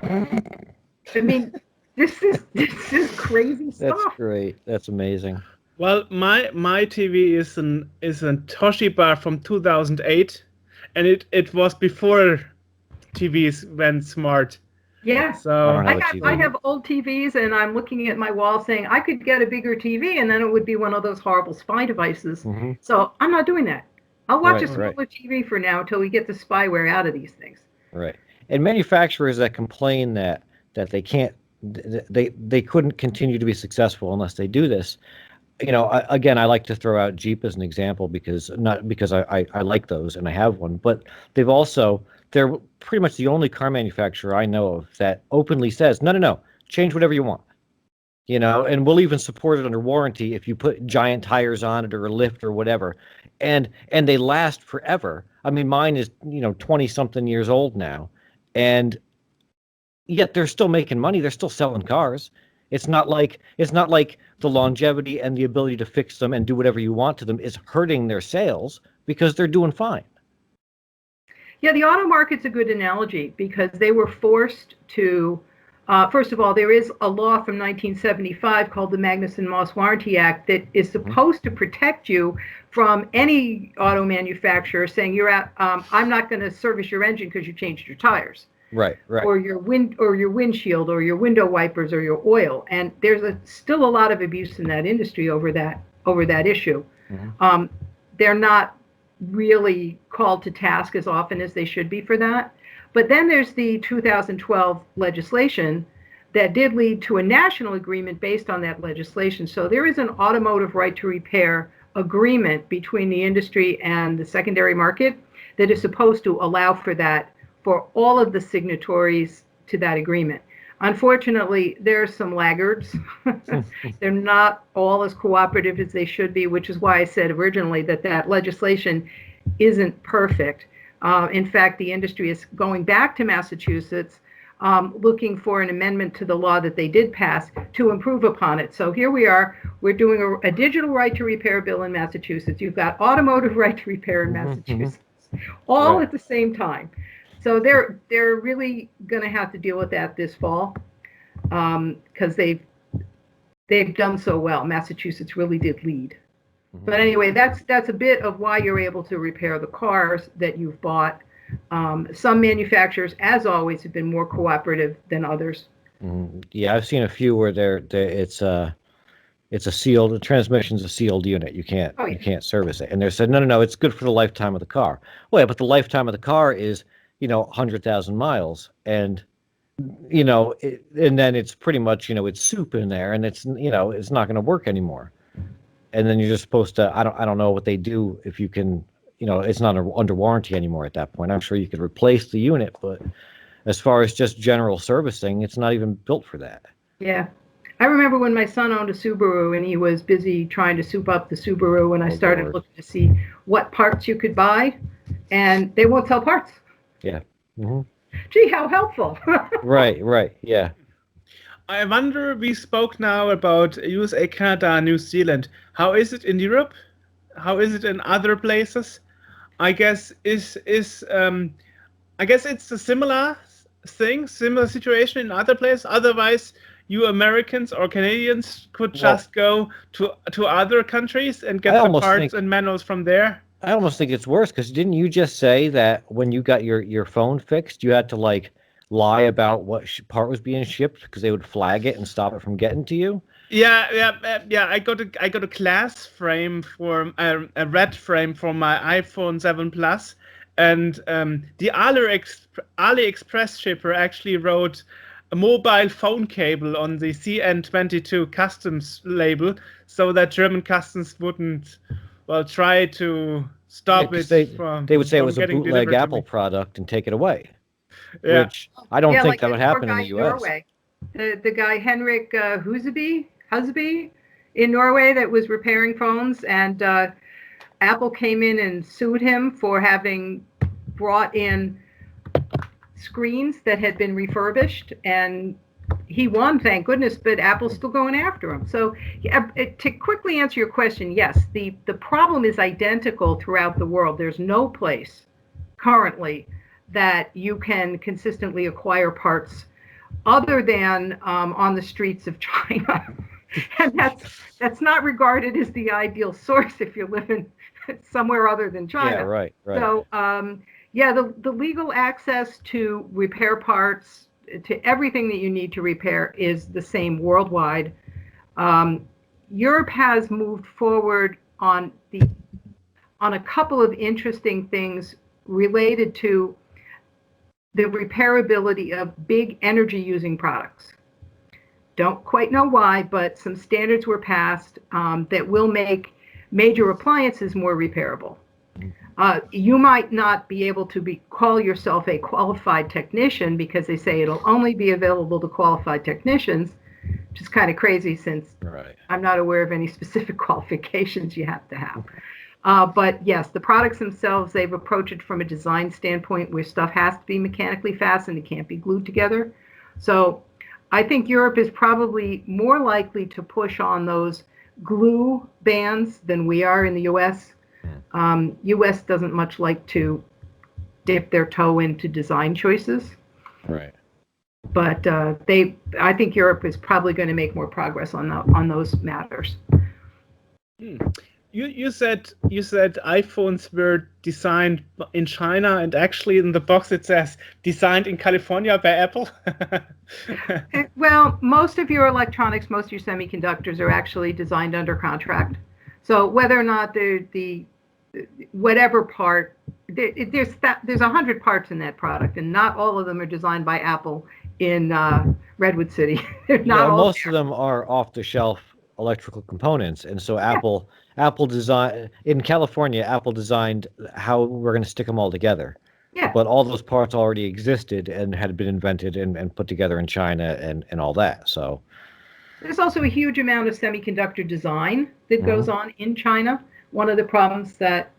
I mean, this is crazy stuff. That's great. That's amazing. Well, my TV is a Toshiba from 2008, and it was before TVs went smart. Yeah. So I have old TVs, and I'm looking at my wall saying I could get a bigger TV, and then it would be one of those horrible spy devices. So I'm not doing that. I'll watch a smaller TV for now until we get the spyware out of these things. Right. And manufacturers that complain that they can't, they couldn't continue to be successful unless they do this. You know, again, I like to throw out Jeep as an example because I like those and I have one, but they're pretty much the only car manufacturer I know of that openly says, no, change whatever you want. You know, and we'll even support it under warranty if you put giant tires on it or a lift or whatever. And they last forever. I mean, mine is, 20 something years old now, and yet they're still making money. They're still selling cars. It's not like the longevity and the ability to fix them and do whatever you want to them is hurting their sales because they're doing fine. Yeah, the auto market's a good analogy because they were forced to, first of all, there is a law from 1975 called the Magnuson-Moss Warranty Act that is supposed to protect you from any auto manufacturer saying I'm not going to service your engine because you changed your tires. Right. Or your windshield, or your window wipers, or your oil, and there's still a lot of abuse in that industry over that issue. They're not really called to task as often as they should be for that. But then there's the 2012 legislation that did lead to a national agreement based on that legislation. So there is an automotive right to repair agreement between the industry and the secondary market that is supposed to allow for that for all of the signatories to that agreement. Unfortunately, there are some laggards. They're not all as cooperative as they should be, which is why I said originally that legislation isn't perfect. In fact, the industry is going back to Massachusetts, looking for an amendment to the law that they did pass to improve upon it. So here we are. We're doing a digital right to repair bill in Massachusetts. You've got automotive right to repair in Massachusetts, all at the same time. So they're really going to have to deal with that this fall because they've done so well. Massachusetts really did lead. But anyway, that's a bit of why you're able to repair the cars that you've bought. Some manufacturers, as always, have been more cooperative than others. Yeah, I've seen a few where it's a sealed. The transmission's a sealed unit. You can't you can't service it. And they said no, it's good for the lifetime of the car. Well, yeah, but the lifetime of the car is 100,000 miles, and and then it's pretty much it's soup in there, and it's it's not going to work anymore. And then you're just supposed to I don't know what they do if you can it's not under warranty anymore at that point. I'm sure you could replace the unit, but as far as just general servicing, it's not even built for that. Yeah. I remember when my son owned a Subaru and he was busy trying to soup up the Subaru, and I started looking to see what parts you could buy, and they won't sell parts. Yeah. Gee, how helpful. Right. Yeah. I wonder, we spoke now about USA, Canada, New Zealand. How is it in Europe? How is it in other places? I guess it's a similar thing, similar situation in other places. Otherwise, you Americans or Canadians could just go to other countries and get the parts and manuals from there. I almost think it's worse because didn't you just say that when you got your phone fixed, you had to lie about what part was being shipped because they would flag it and stop it from getting to you? Yeah. I got a glass frame for a red frame for my iPhone 7 Plus, and the AliExpress shipper actually wrote a mobile phone cable on the CN22 customs label so that German customs wouldn't try to stop it. They would say it was a bootleg Apple product and take it away. Yeah. Which I don't think that would happen in the U.S. Norway. The guy Henrik Huseby in Norway that was repairing phones, and Apple came in and sued him for having brought in screens that had been refurbished, and he won, thank goodness, but Apple's still going after him. So to quickly answer your question, yes, the problem is identical throughout the world. There's no place currently that you can consistently acquire parts other than on the streets of China. And that's not regarded as the ideal source if you're living somewhere other than China. Yeah, right. So, the legal access to repair parts, to everything that you need to repair, is the same worldwide. Europe has moved forward on a couple of interesting things related to the repairability of big energy-using products. Don't quite know why, but some standards were passed that will make major appliances more repairable. You might not be able to call yourself a qualified technician because they say it'll only be available to qualified technicians, which is kind of crazy since I'm not aware of any specific qualifications you have to have. But yes, the products themselves, they've approached it from a design standpoint where stuff has to be mechanically fastened, it can't be glued together. So I think Europe is probably more likely to push on those glue bans than we are in the U.S. U.S. doesn't much like to dip their toe into design choices. Right. But I think Europe is probably going to make more progress on those matters. You said iPhones were designed in China, and actually in the box it says designed in California by Apple. Well, most of your electronics, most of your semiconductors are actually designed under contract. So whether or not the whatever part, there's 100 parts in that product, and not all of them are designed by Apple in Redwood City. Most of them are off-the-shelf electrical components, and so Apple designed in California. Apple designed how we're going to stick them all together. Yeah. But all those parts already existed and had been invented and put together in China and all that. So there's also a huge amount of semiconductor design that goes on in China. One of the problems that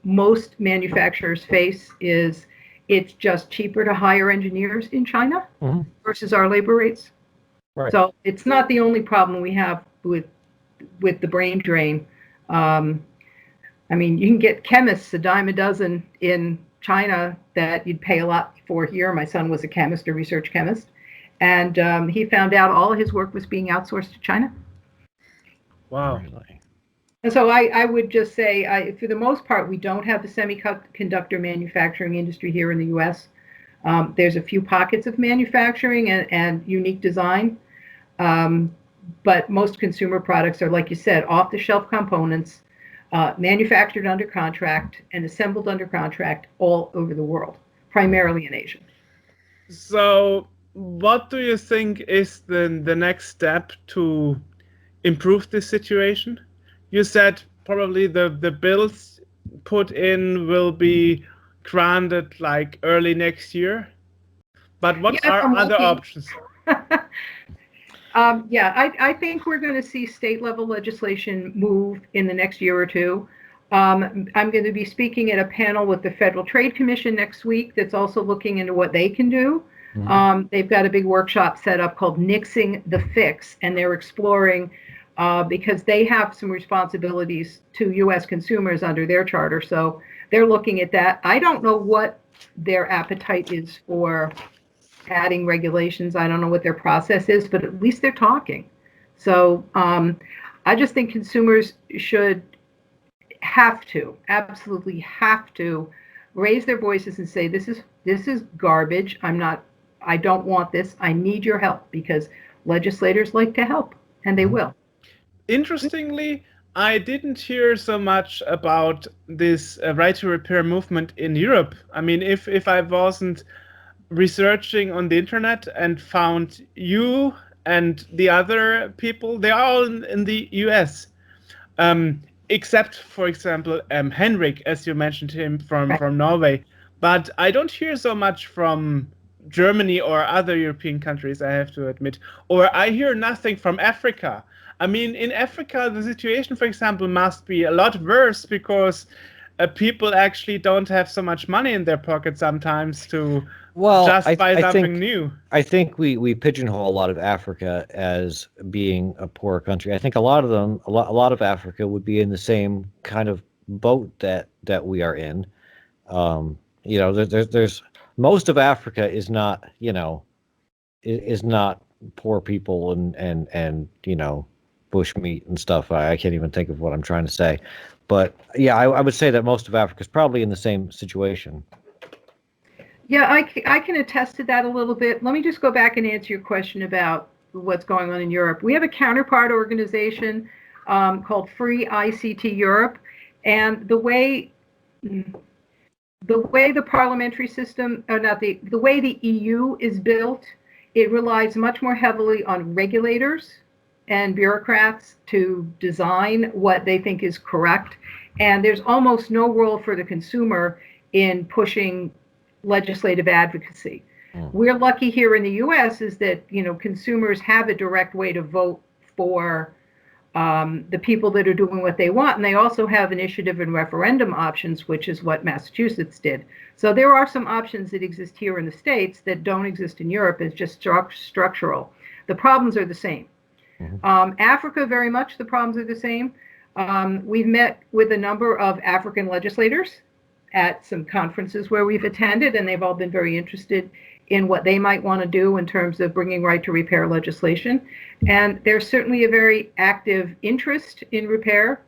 most manufacturers face is it's just cheaper to hire engineers in China versus our labor rates. Right. So it's not the only problem we have with the brain drain. I mean, you can get chemists a dime a dozen in China that you'd pay a lot for here. My son was a chemist, a research chemist, and he found out all his work was being outsourced to China. Wow. And so I would just say, for the most part, we don't have the semiconductor manufacturing industry here in the U.S. There's a few pockets of manufacturing and unique design, but most consumer products are, like you said, off-the-shelf components, manufactured under contract and assembled under contract all over the world, primarily in Asia. So what do you think is the next step to improve this situation? You said probably the bills put in will be granted like early next year, but what are other options? I think we're going to see state level legislation move in the next year or two. I'm going to be speaking at a panel with the Federal Trade Commission next week that's also looking into what they can do. They've got a big workshop set up called Nixing the Fix, and they're exploring because they have some responsibilities to U.S. consumers under their charter. So they're looking at that. I don't know what their appetite is for adding regulations. I don't know what their process is, but at least they're talking. So I just think consumers should absolutely have to raise their voices and say, this is garbage. I don't want this. I need your help, because legislators like to help, and they will. Interestingly, I didn't hear so much about this right to repair movement in Europe. I mean, if I wasn't researching on the internet and found you and the other people, they are all in the US, except, for example, Henrik, as you mentioned him from Norway. But I don't hear so much from Germany or other European countries, I have to admit. Or I hear nothing from Africa. I mean, in Africa, the situation, for example, must be a lot worse because people actually don't have so much money in their pocket sometimes to just buy something new. I think we pigeonhole a lot of Africa as being a poor country. I think a lot of Africa would be in the same kind of boat that we are in. There's most of Africa is not, is not poor people and bushmeat and stuff. I can't even think of what I'm trying to say. But yeah, I would say that most of Africa is probably in the same situation. Yeah, I can attest to that a little bit. Let me just go back and answer your question about what's going on in Europe. We have a counterpart organization called Free ICT Europe, and the way the parliamentary system, or not the way the EU is built, it relies much more heavily on regulators and bureaucrats to design what they think is correct. And there's almost no role for the consumer in pushing legislative advocacy. We're lucky here in the US is that, consumers have a direct way to vote for the people that are doing what they want. And they also have initiative and referendum options, which is what Massachusetts did. So there are some options that exist here in the States that don't exist in Europe. It's just structural. The problems are the same. Africa, very much the problems are the same. We've met with a number of African legislators at some conferences where we've attended, and they've all been very interested in what they might want to do in terms of bringing right to repair legislation. And there's certainly a very active interest in repair.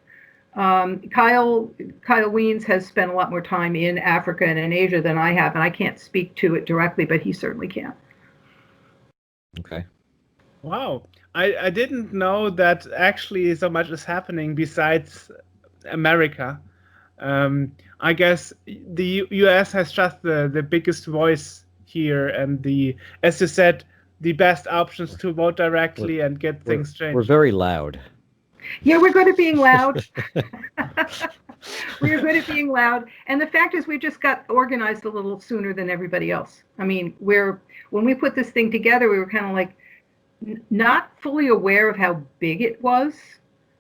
Kyle Wiens has spent a lot more time in Africa and in Asia than I have, and I can't speak to it directly, but he certainly can. Okay. Wow. I didn't know that actually so much is happening besides America. I guess the US has just the biggest voice here, and as you said, the best options to vote directly and get things changed. We're very loud. Yeah, we're good at being loud. We're good at being loud. And the fact is we just got organized a little sooner than everybody else. I mean, when we put this thing together, we were kind of like not fully aware of how big it was.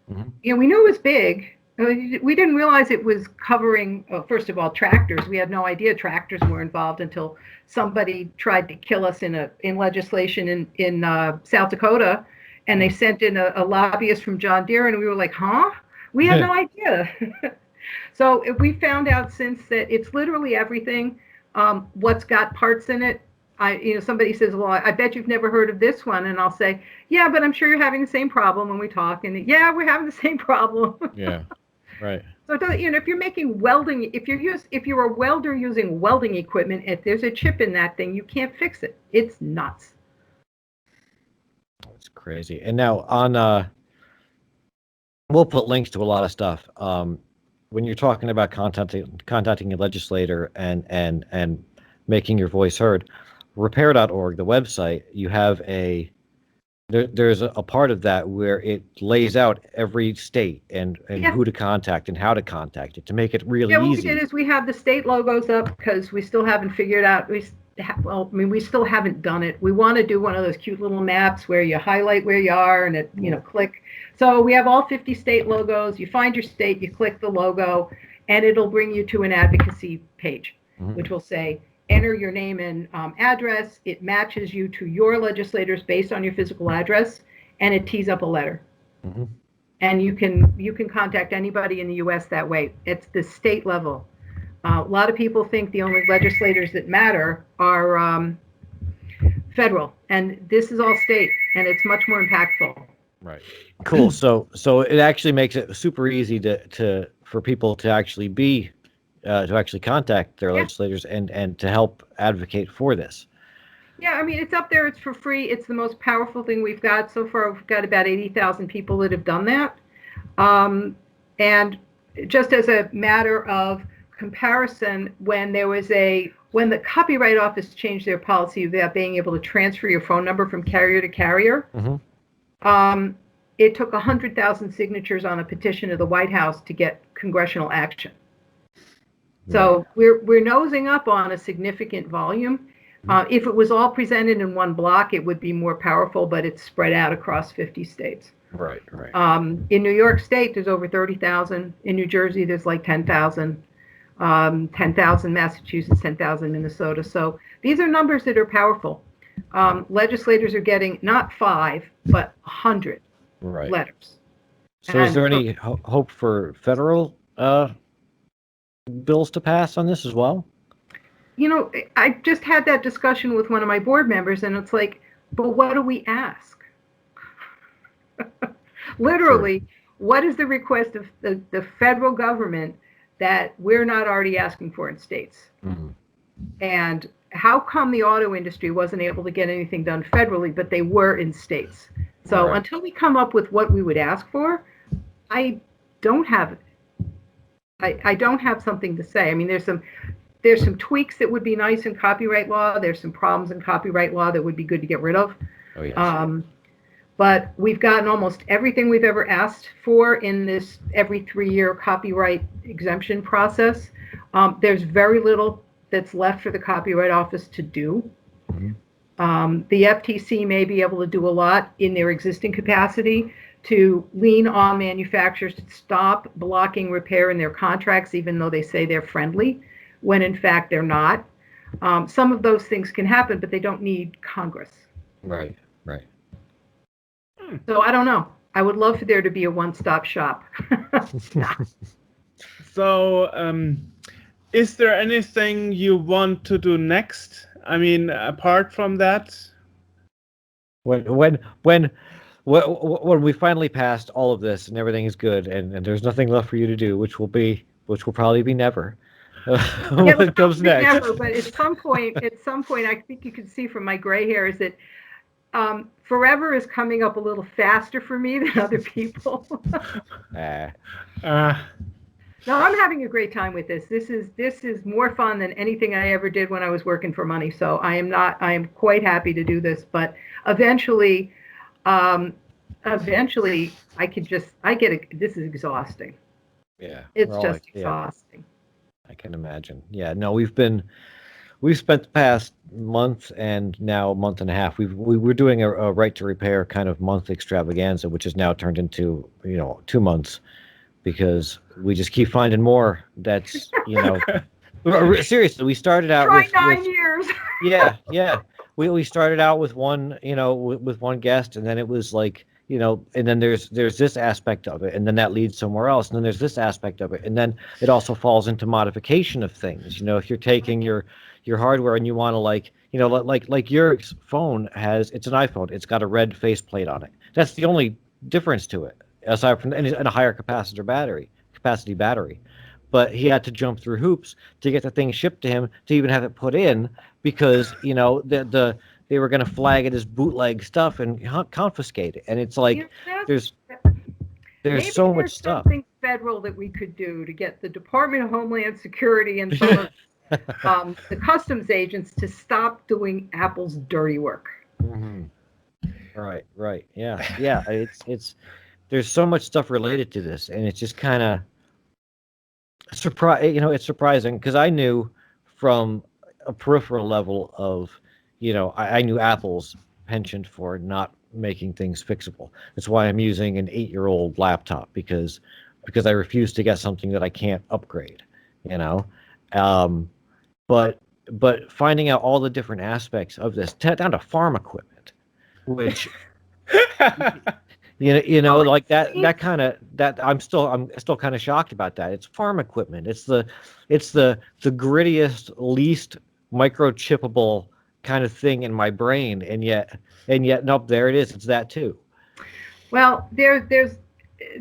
We knew it was big. We didn't realize it was covering, first of all, tractors. We had no idea tractors were involved until somebody tried to kill us in legislation in South Dakota, and they sent in a lobbyist from John Deere, and we were like, huh? We had no idea. So we found out since that it's literally everything. What's got parts in it. Somebody says, well, I bet you've never heard of this one. And I'll say, yeah, but I'm sure you're having the same problem when we talk. And yeah, we're having the same problem. Yeah. Right. So if you're making welding, if you're a welder using welding equipment, if there's a chip in that thing, you can't fix it. It's nuts. It's crazy. And now we'll put links to a lot of stuff. When you're talking about contacting a legislator and making your voice heard, repair.org, the website, you have there's a part of that where it lays out every state and who to contact and how to contact it to make it really easy. Yeah, what we did is we have the state logos up because we still haven't figured out. We still haven't done it. We want to do one of those cute little maps where you highlight where you are and it, click. So we have all 50 state logos. You find your state, you click the logo, and it'll bring you to an advocacy page, which will say, enter your name and address. It matches you to your legislators based on your physical address, and it tees up a letter. And you can contact anybody in the U.S. that way. It's the state level. A lot of people think the only legislators that matter are federal, and this is all state, and it's much more impactful. Right. Cool. So it actually makes it super easy for people to actually contact their legislators and to help advocate for this. Yeah, I mean, it's up there. It's for free. It's the most powerful thing we've got so far. We've got about 80,000 people that have done that. And just as a matter of comparison, when the Copyright Office changed their policy about being able to transfer your phone number from carrier to carrier, it took 100,000 signatures on a petition to the White House to get congressional action. So we're nosing up on a significant volume. If it was all presented in one block, it would be more powerful, but it's spread out across 50 states. Right, right. In New York State, there's over 30,000. In New Jersey, there's like 10,000. 10,000 Massachusetts, 10,000 Minnesota. So these are numbers that are powerful. Legislators are getting not 5, but 100 letters. So is there any hope for federal bills to pass on this as well? You know, I just had that discussion with one of my board members, and it's like, but what do we ask? Literally, what is the request of the federal government that we're not already asking for in states? Mm-hmm. And how come the auto industry wasn't able to get anything done federally, but they were in states? So until we come up with what we would ask for, I don't have something to say. I mean, there's some tweaks that would be nice in copyright law. There's some problems in copyright law that would be good to get rid of. Oh, yes. But we've gotten almost everything we've ever asked for in this every 3-year copyright exemption process. There's very little that's left for the Copyright Office to do. Mm-hmm. The FTC may be able to do a lot in their existing capacity to lean on manufacturers to stop blocking repair in their contracts, even though they say they're friendly, when in fact they're not. Some of those things can happen, but they don't need Congress. Right, right. So I don't know. I would love for there to be a one-stop shop. So, is there anything you want to do next? I mean, apart from that? When we finally passed all of this and everything is good and there's nothing left for you to do, which will probably be never. What comes next? Never, but at some point, I think you can see from my gray hair is that forever is coming up a little faster for me than other people. No, I'm having a great time with this. This is more fun than anything I ever did when I was working for money. So I am quite happy to do this. But eventually, this is exhausting. Yeah, it's just exhausting. I can imagine. Yeah, no, we've spent the past month and now a month and a half. We're doing a right to repair kind of month extravaganza, which has now turned into 2 months, because we just keep finding more. That's seriously. We started out with 9 years. Yeah. We started out with one with one guest, and then it was like and then there's this aspect of it, and then that leads somewhere else, and then there's this aspect of it, and then it also falls into modification of things. If you're taking your hardware and you want to like Joerg's phone it's an iPhone, it's got a red faceplate on it. That's the only difference to it, aside from and a higher capacity battery. But he had to jump through hoops to get the thing shipped to him to even have it put in, because they were going to flag it as bootleg stuff and confiscate it. And it's like there's so much stuff. Something federal that we could do to get the Department of Homeland Security and some of the customs agents to stop doing Apple's dirty work. Mm-hmm. Right. Yeah. It's there's so much stuff related to this, and it's just kind of it's surprising, because I knew from a peripheral level of I knew Apple's penchant for not making things fixable. That's why I'm using an 8-year-old laptop, because I refuse to get something that I can't upgrade. But finding out all the different aspects of this, down to farm equipment, which like that I'm still kind of shocked about that. It's farm equipment. It's the grittiest, least microchippable kind of thing in my brain, and yet nope, there it is. It's that too. Well, there's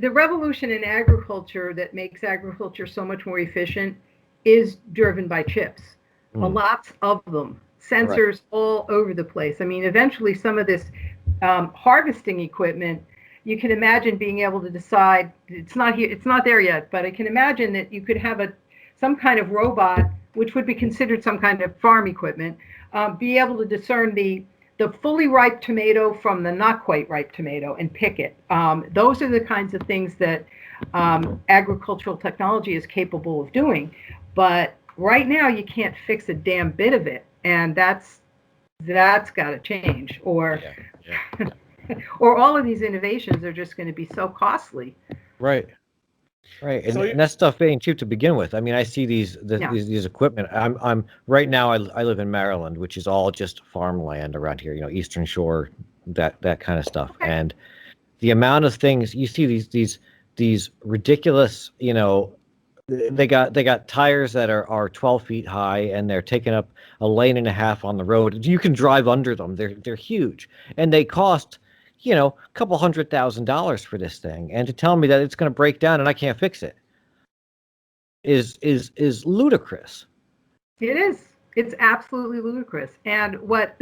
the revolution in agriculture that makes agriculture so much more efficient is driven by chips. Lots of them, sensors all over the place. I mean, eventually some of this harvesting equipment, you can imagine being able to decide, it's not there yet, but I can imagine that you could have some kind of robot, which would be considered some kind of farm equipment, be able to discern the fully ripe tomato from the not quite ripe tomato and pick it. Those are the kinds of things that agricultural technology is capable of doing. But right now you can't fix a damn bit of it. And that's That's got to change, or Yeah. or all of these innovations are just going to be so costly. Right. And that stuff ain't cheap to begin with. I mean, I see these equipment. I'm right now. I live in Maryland, which is all just farmland around here. Eastern Shore, that kind of stuff. Okay. And the amount of things you see, these ridiculous. They got tires that are 12 feet high, and they're taking up a lane and a half on the road. You can drive under them. They're huge, and they cost a couple $100,000 for this thing. And to tell me that it's going to break down and I can't fix it is ludicrous. It is. It's absolutely ludicrous. And what?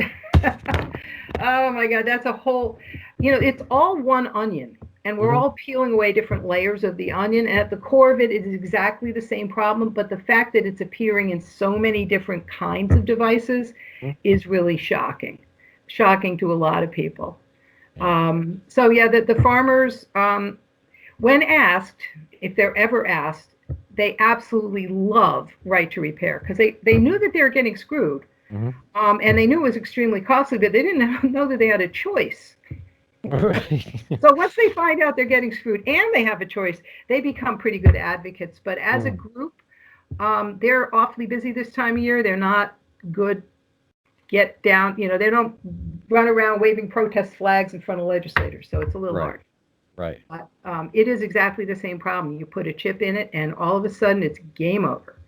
Oh my God, that's a whole. It's all one onion. And we're all peeling away different layers of the onion. And at the core of it is exactly the same problem. But the fact that it's appearing in so many different kinds of devices is really shocking to a lot of people. So yeah, the farmers, when asked, if they're ever asked, they absolutely love right to repair, because they knew that they were getting screwed. And they knew it was extremely costly, but they didn't know that they had a choice. So once they find out they're getting screwed and they have a choice, they become pretty good advocates. But as a group, they're awfully busy this time of year. They're not good. Get down, they don't run around waving protest flags in front of legislators. So it's a little hard. Right. But it is exactly the same problem. You put a chip in it, and all of a sudden it's game over.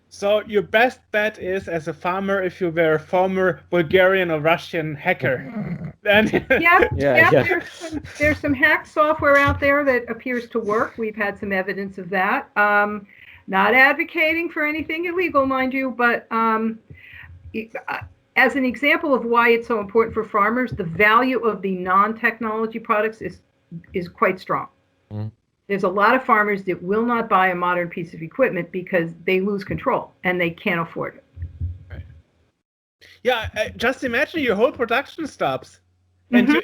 So your best bet is, as a farmer, if you were a former Bulgarian or Russian hacker, then there's some hack software out there that appears to work. We've had some evidence of that. Not advocating for anything illegal, mind you, but as an example of why it's so important for farmers, the value of the non-technology products is quite strong. There's a lot of farmers that will not buy a modern piece of equipment because they lose control and they can't afford it. Right. Yeah, just imagine your whole production stops, and your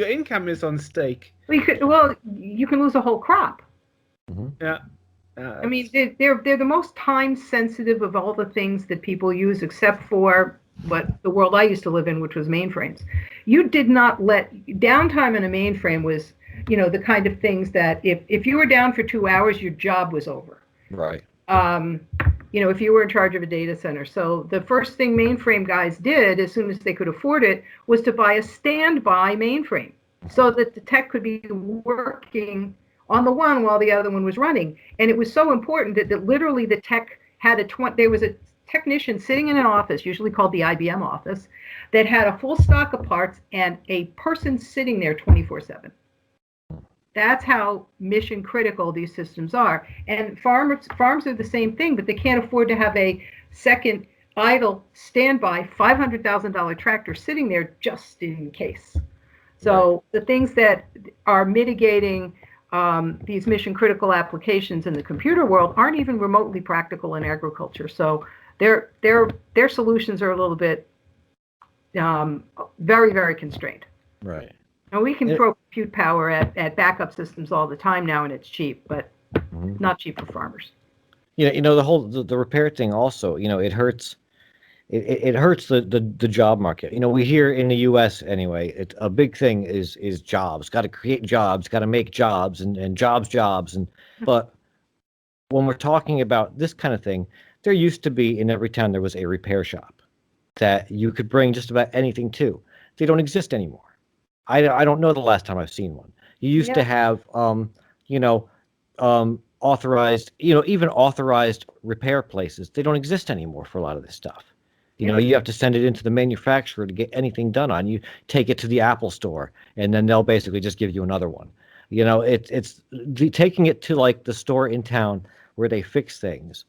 income is on stake. Well, you can lose a whole crop. Yeah. I mean, they're the most time sensitive of all the things that people use, except for the world I used to live in, which was mainframes. You did not let downtime in a mainframe was, the kind of things that if you were down for 2 hours, your job was over. Right. If you were in charge of a data center. So the first thing mainframe guys did, as soon as they could afford it, was to buy a standby mainframe so that the tech could be working on the one while the other one was running. And it was so important that literally the tech had there was a technician sitting in an office, usually called the IBM office, that had a full stock of parts and a person sitting there 24/7. That's how mission critical these systems are. And farms are the same thing, but they can't afford to have a second idle standby $500,000 tractor sitting there just in case. So the things that are mitigating these mission critical applications in the computer world aren't even remotely practical in agriculture. So their solutions are a little bit very, very constrained. Right. And we can throw compute power at backup systems all the time now, and it's cheap, but not cheap for farmers. The repair thing also, it hurts. It hurts the job market. We hear in the U.S. anyway, a big thing is jobs. Got to create jobs, got to make jobs, and jobs. But when we're talking about this kind of thing, there used to be in every town there was a repair shop that you could bring just about anything to. They don't exist anymore. I don't know the last time I've seen one. You used to have authorized, even authorized repair places. They don't exist anymore for a lot of this stuff. You have to send it into the manufacturer to get anything done on. You take it to the Apple store, and then they'll basically just give you another one. It's taking it to like the store in town where they fix things.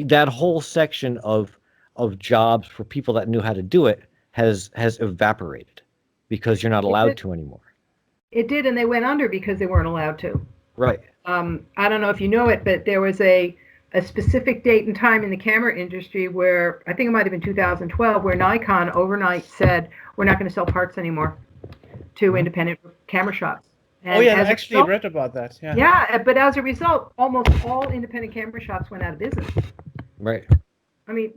That whole section of jobs for people that knew how to do it has evaporated because you're not allowed to anymore. It did, and they went under because they weren't allowed to. Right. I don't know if you know it, but there was a specific date and time in the camera industry where, I think it might have been 2012, where Nikon overnight said, we're not going to sell parts anymore to independent camera shops. And I actually read about that. Yeah, but as a result, almost all independent camera shops went out of business. Right. I mean,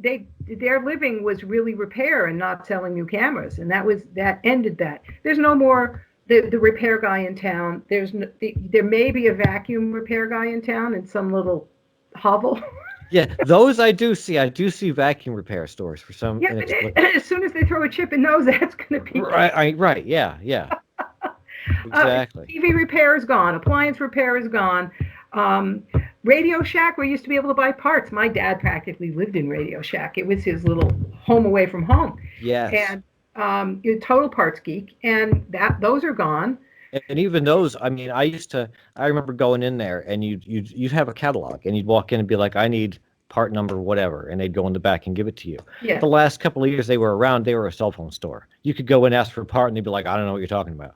their living was really repair and not selling new cameras, and that ended that. There's no more the repair guy in town. There may be a vacuum repair guy in town in some little hovel. Yeah, those I do see. I do see vacuum repair stores for some. Yeah, but as soon as they throw a chip in those, that's going to be right. Yeah. Exactly. TV repair is gone. Appliance repair is gone. Radio Shack, we used to be able to buy parts. My dad practically lived in Radio Shack. It was his little home away from home. Yes. And total parts geek, and those are gone. And even those, I mean, I remember going in there, and you'd have a catalog, and you'd walk in and be like, I need part number whatever, and they'd go in the back and give it to you. Yeah. The last couple of years they were around, they were a cell phone store. You could go and ask for a part, and they'd be like, I don't know what you're talking about.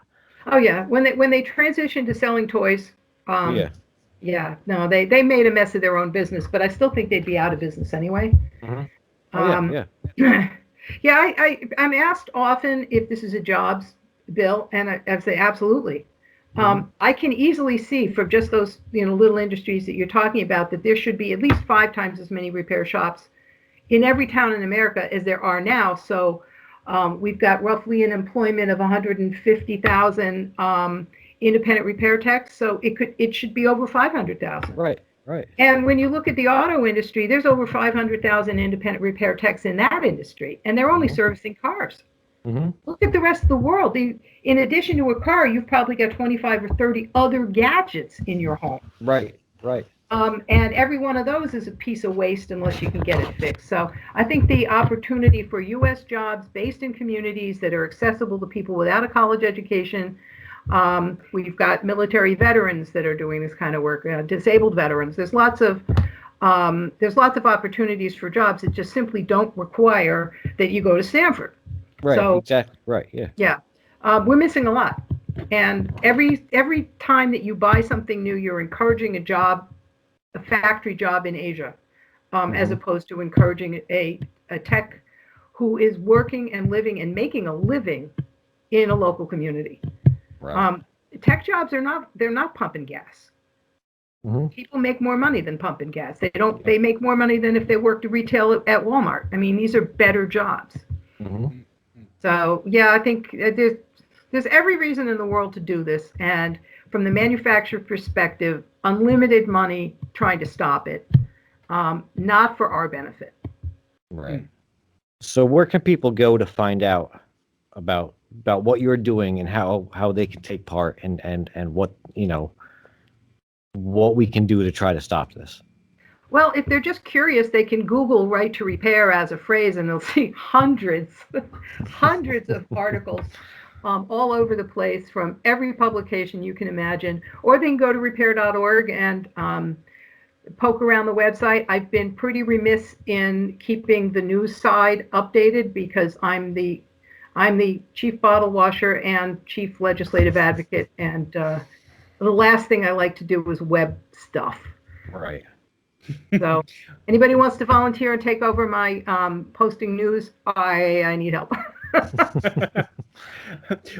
Oh yeah, when they transitioned to selling toys, yeah, no, they made a mess of their own business, but I still think they'd be out of business anyway. Mm-hmm. Yeah, I'm asked often if this is a jobs bill, and I say absolutely. I can easily see from just those little industries that you're talking about that there should be at least 5 times as many repair shops in every town in America as there are now. So we've got roughly an employment of 150,000 independent repair techs. So it should be over 500,000. Right. And when you look at the auto industry, there's over 500,000 independent repair techs in that industry, and they're only servicing cars. Mm-hmm. Look at the rest of the world. In addition to a car, you've probably got 25 or 30 other gadgets in your home. Right. And every one of those is a piece of waste unless you can get it fixed. So I think the opportunity for U.S. jobs based in communities that are accessible to people without a college education. We've got military veterans that are doing this kind of work, disabled veterans. There's lots of opportunities for jobs that just simply don't require that you go to Stanford. Right. So, exactly. Right. Yeah. Yeah. We're missing a lot. And every time that you buy something new, you're encouraging a factory job in Asia, as opposed to encouraging a tech who is working and living and making a living in a local community. Right. Tech jobs they're not pumping gas. Mm-hmm. People make more money than pumping gas. They make more money than if they worked retail at Walmart. I mean, these are better jobs. Mm-hmm. So yeah, I think there's every reason in the world to do this. And from the manufacturer perspective, unlimited money trying to stop it, not for our benefit. Right. So where can people go to find out about what you're doing and how they can take part and what what we can do to try to stop this? Well, if they're just curious, they can Google right to repair as a phrase, and they'll see hundreds of articles all over the place from every publication you can imagine. Or they can go to repair.org and poke around the website. I've been pretty remiss in keeping the news side updated because I'm the chief bottle washer and chief legislative advocate, and the last thing I like to do is web stuff. Right. So anybody wants to volunteer and take over my posting news, I need help.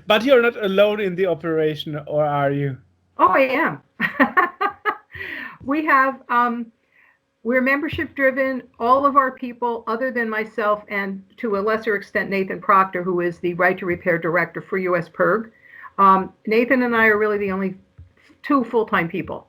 But you're not alone in the operation, or are you? Oh, I am. We have, we're membership driven. All of our people, other than myself and to a lesser extent, Nathan Proctor, who is the Right to Repair Director for US PIRG. Nathan and I are really the only 2 full-time people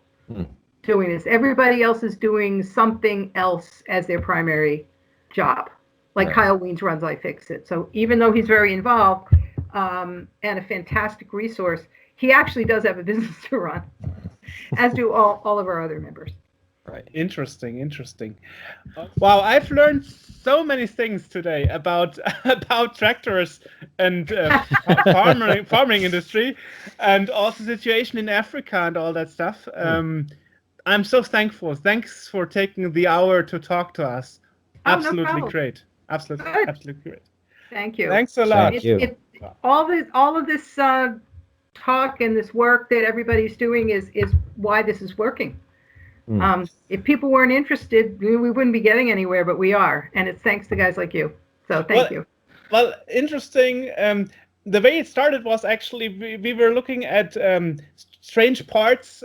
doing this. Everybody else is doing something else as their primary job. Like Kyle Weens runs iFixit. So even though he's very involved and a fantastic resource, he actually does have a business to run, as do all of our other members. Right. Interesting. Wow, I've learned so many things today about tractors and farming industry, and also situation in Africa and all that stuff. I'm so thankful. Thanks for taking the hour to talk to us. Absolutely great. Absolutely great. Thank you. Thanks a lot. Thank you. All of this talk and this work that everybody's doing is why this is working. If people weren't interested, we wouldn't be getting anywhere, but we are, and it's thanks to guys like you. So thank you. Well, interesting. The way it started was actually we were looking at strange parts,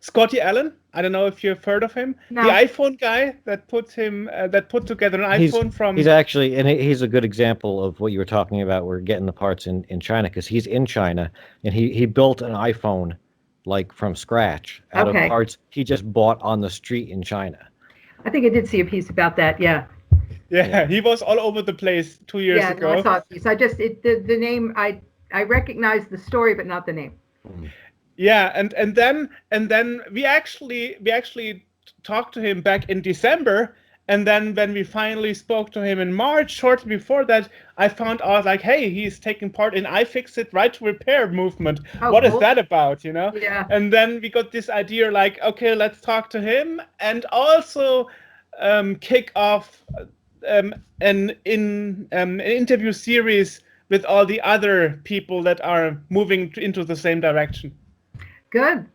Scotty Allen. I don't know if you've heard of him. No. The iPhone guy that put together an iPhone from. He's actually, and he's a good example of what you were talking about. We're getting the parts in China, because he's in China, and he built an iPhone like from scratch out of parts he just bought on the street in China. I think I did see a piece about that. Yeah. Yeah, he was all over the place 2 years ago. Yeah, no, I saw a piece. I just the name I recognize the story, but not the name. Yeah, and then we actually talked to him back in December, and then when we finally spoke to him in March, shortly before that, I found out like, hey, he's taking part in iFixit Right to Repair movement. What is that about, you know? Yeah. And then we got this idea like, okay, let's talk to him, and also kick off an interview series with all the other people that are moving into the same direction. Good.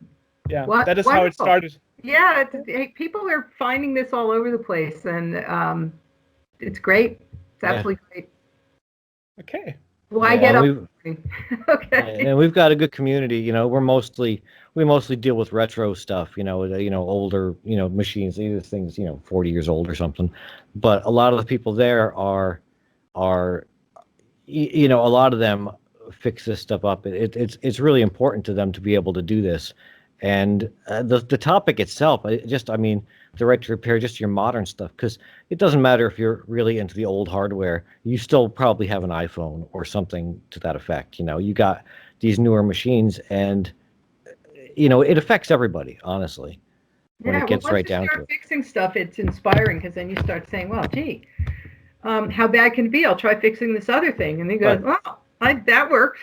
Yeah, that is wonderful. How it started. Yeah, people are finding this all over the place, and it's great. It's absolutely great. Okay. Well, I get up. Okay. And we've got a good community. You know, we mostly deal with retro stuff. You know, older, machines. These things, 40 years old or something. But a lot of the people there are, a lot of them fix this stuff up. It's really important to them to be able to do this. And the topic itself, the right to repair, just your modern stuff, because it doesn't matter if you're really into the old hardware, you still probably have an iPhone or something to that effect. You got these newer machines, and it affects everybody, honestly, when it gets right down to it. Once you start fixing stuff, it's inspiring, because then you start saying, well, gee, how bad can it be? I'll try fixing this other thing. And they go, that worked.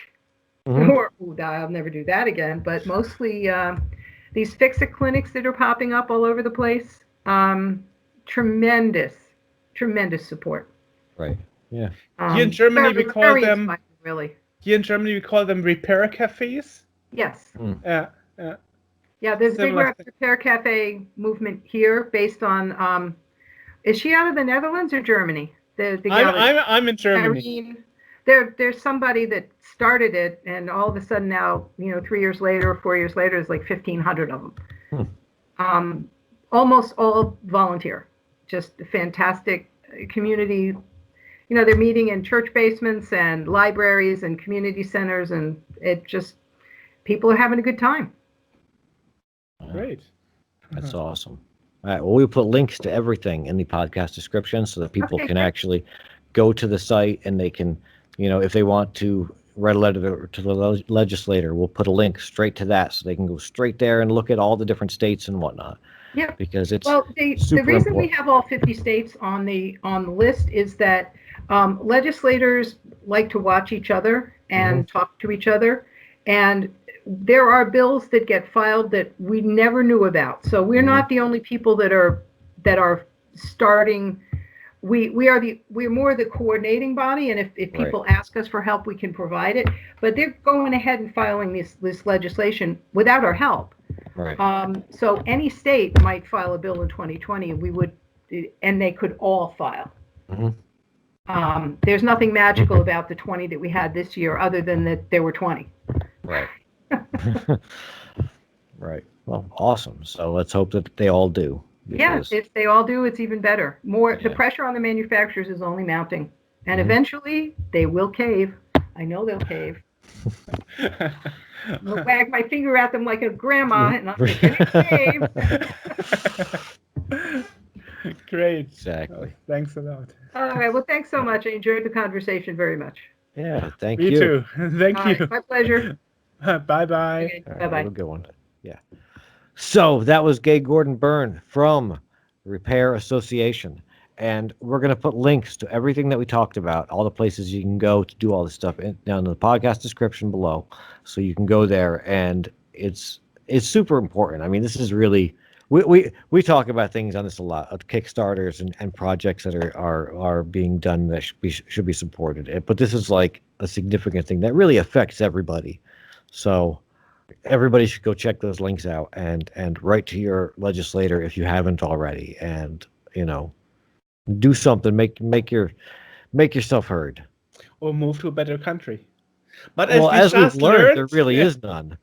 Mm-hmm. Or, I'll never do that again. But mostly these fix-it clinics that are popping up all over the place, tremendous support. Right. Yeah. Here in Germany, we call them really. Here in Germany, we call them repair cafes. Yes. Yeah. Yeah. There's a big repair cafe movement here, based on. Is she out of the Netherlands or Germany? I'm in Germany. There's somebody that started it, and all of a sudden now, 3 years later or 4 years later, there's like 1,500 of them. Almost all volunteer. Just a fantastic community. They're meeting in church basements and libraries and community centers, and people are having a good time. Great. That's awesome. All right. Well, we'll put links to everything in the podcast description so that people can actually go to the site, and they can, if they want to write a letter to the legislator, we'll put a link straight to that, so they can go straight there and look at all the different states and whatnot. Yeah. Because it's the reason important. We have all 50 states on the list is that legislators like to watch each other and talk to each other, and there are bills that get filed that we never knew about. So we're not the only people that are starting. We're more the coordinating body, and if people ask us for help, we can provide it. But they're going ahead and filing this legislation without our help. Right. So any state might file a bill in 2020, and they could all file. Mm-hmm. There's nothing magical about the 20 that we had this year, other than that there were 20. Right. Right. Well, awesome. So let's hope that they all do. Yeah, if they all do, it's even better. The pressure on the manufacturers is only mounting, and eventually they will cave. I know they'll cave. I'll wag my finger at them like a grandma, and I'll say, cave. Great. Exactly. Thanks a lot. All right. Well, thanks so much. I enjoyed the conversation very much. Yeah. Thank you. Me too. Thank you. Right, my pleasure. Bye-bye. Okay, bye-bye. Have a good one. Yeah. So that was Gordon-Byrne from Repair Association. And we're going to put links to everything that we talked about, all the places you can go to do all this stuff down in the podcast description below. So you can go there, and it's super important. I mean, this is really, we talk about things on this a lot, of Kickstarters and projects that are being done that should be supported. But this is like a significant thing that really affects everybody. So everybody should go check those links out and write to your legislator if you haven't already, and do something, make yourself heard, or move to a better country. But as we've learned, there really is none.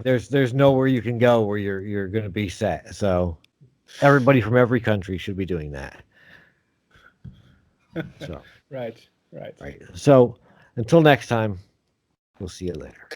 There's nowhere you can go where you're going to be set. So everybody from every country should be doing that. So Right. So until next time, we'll see you later.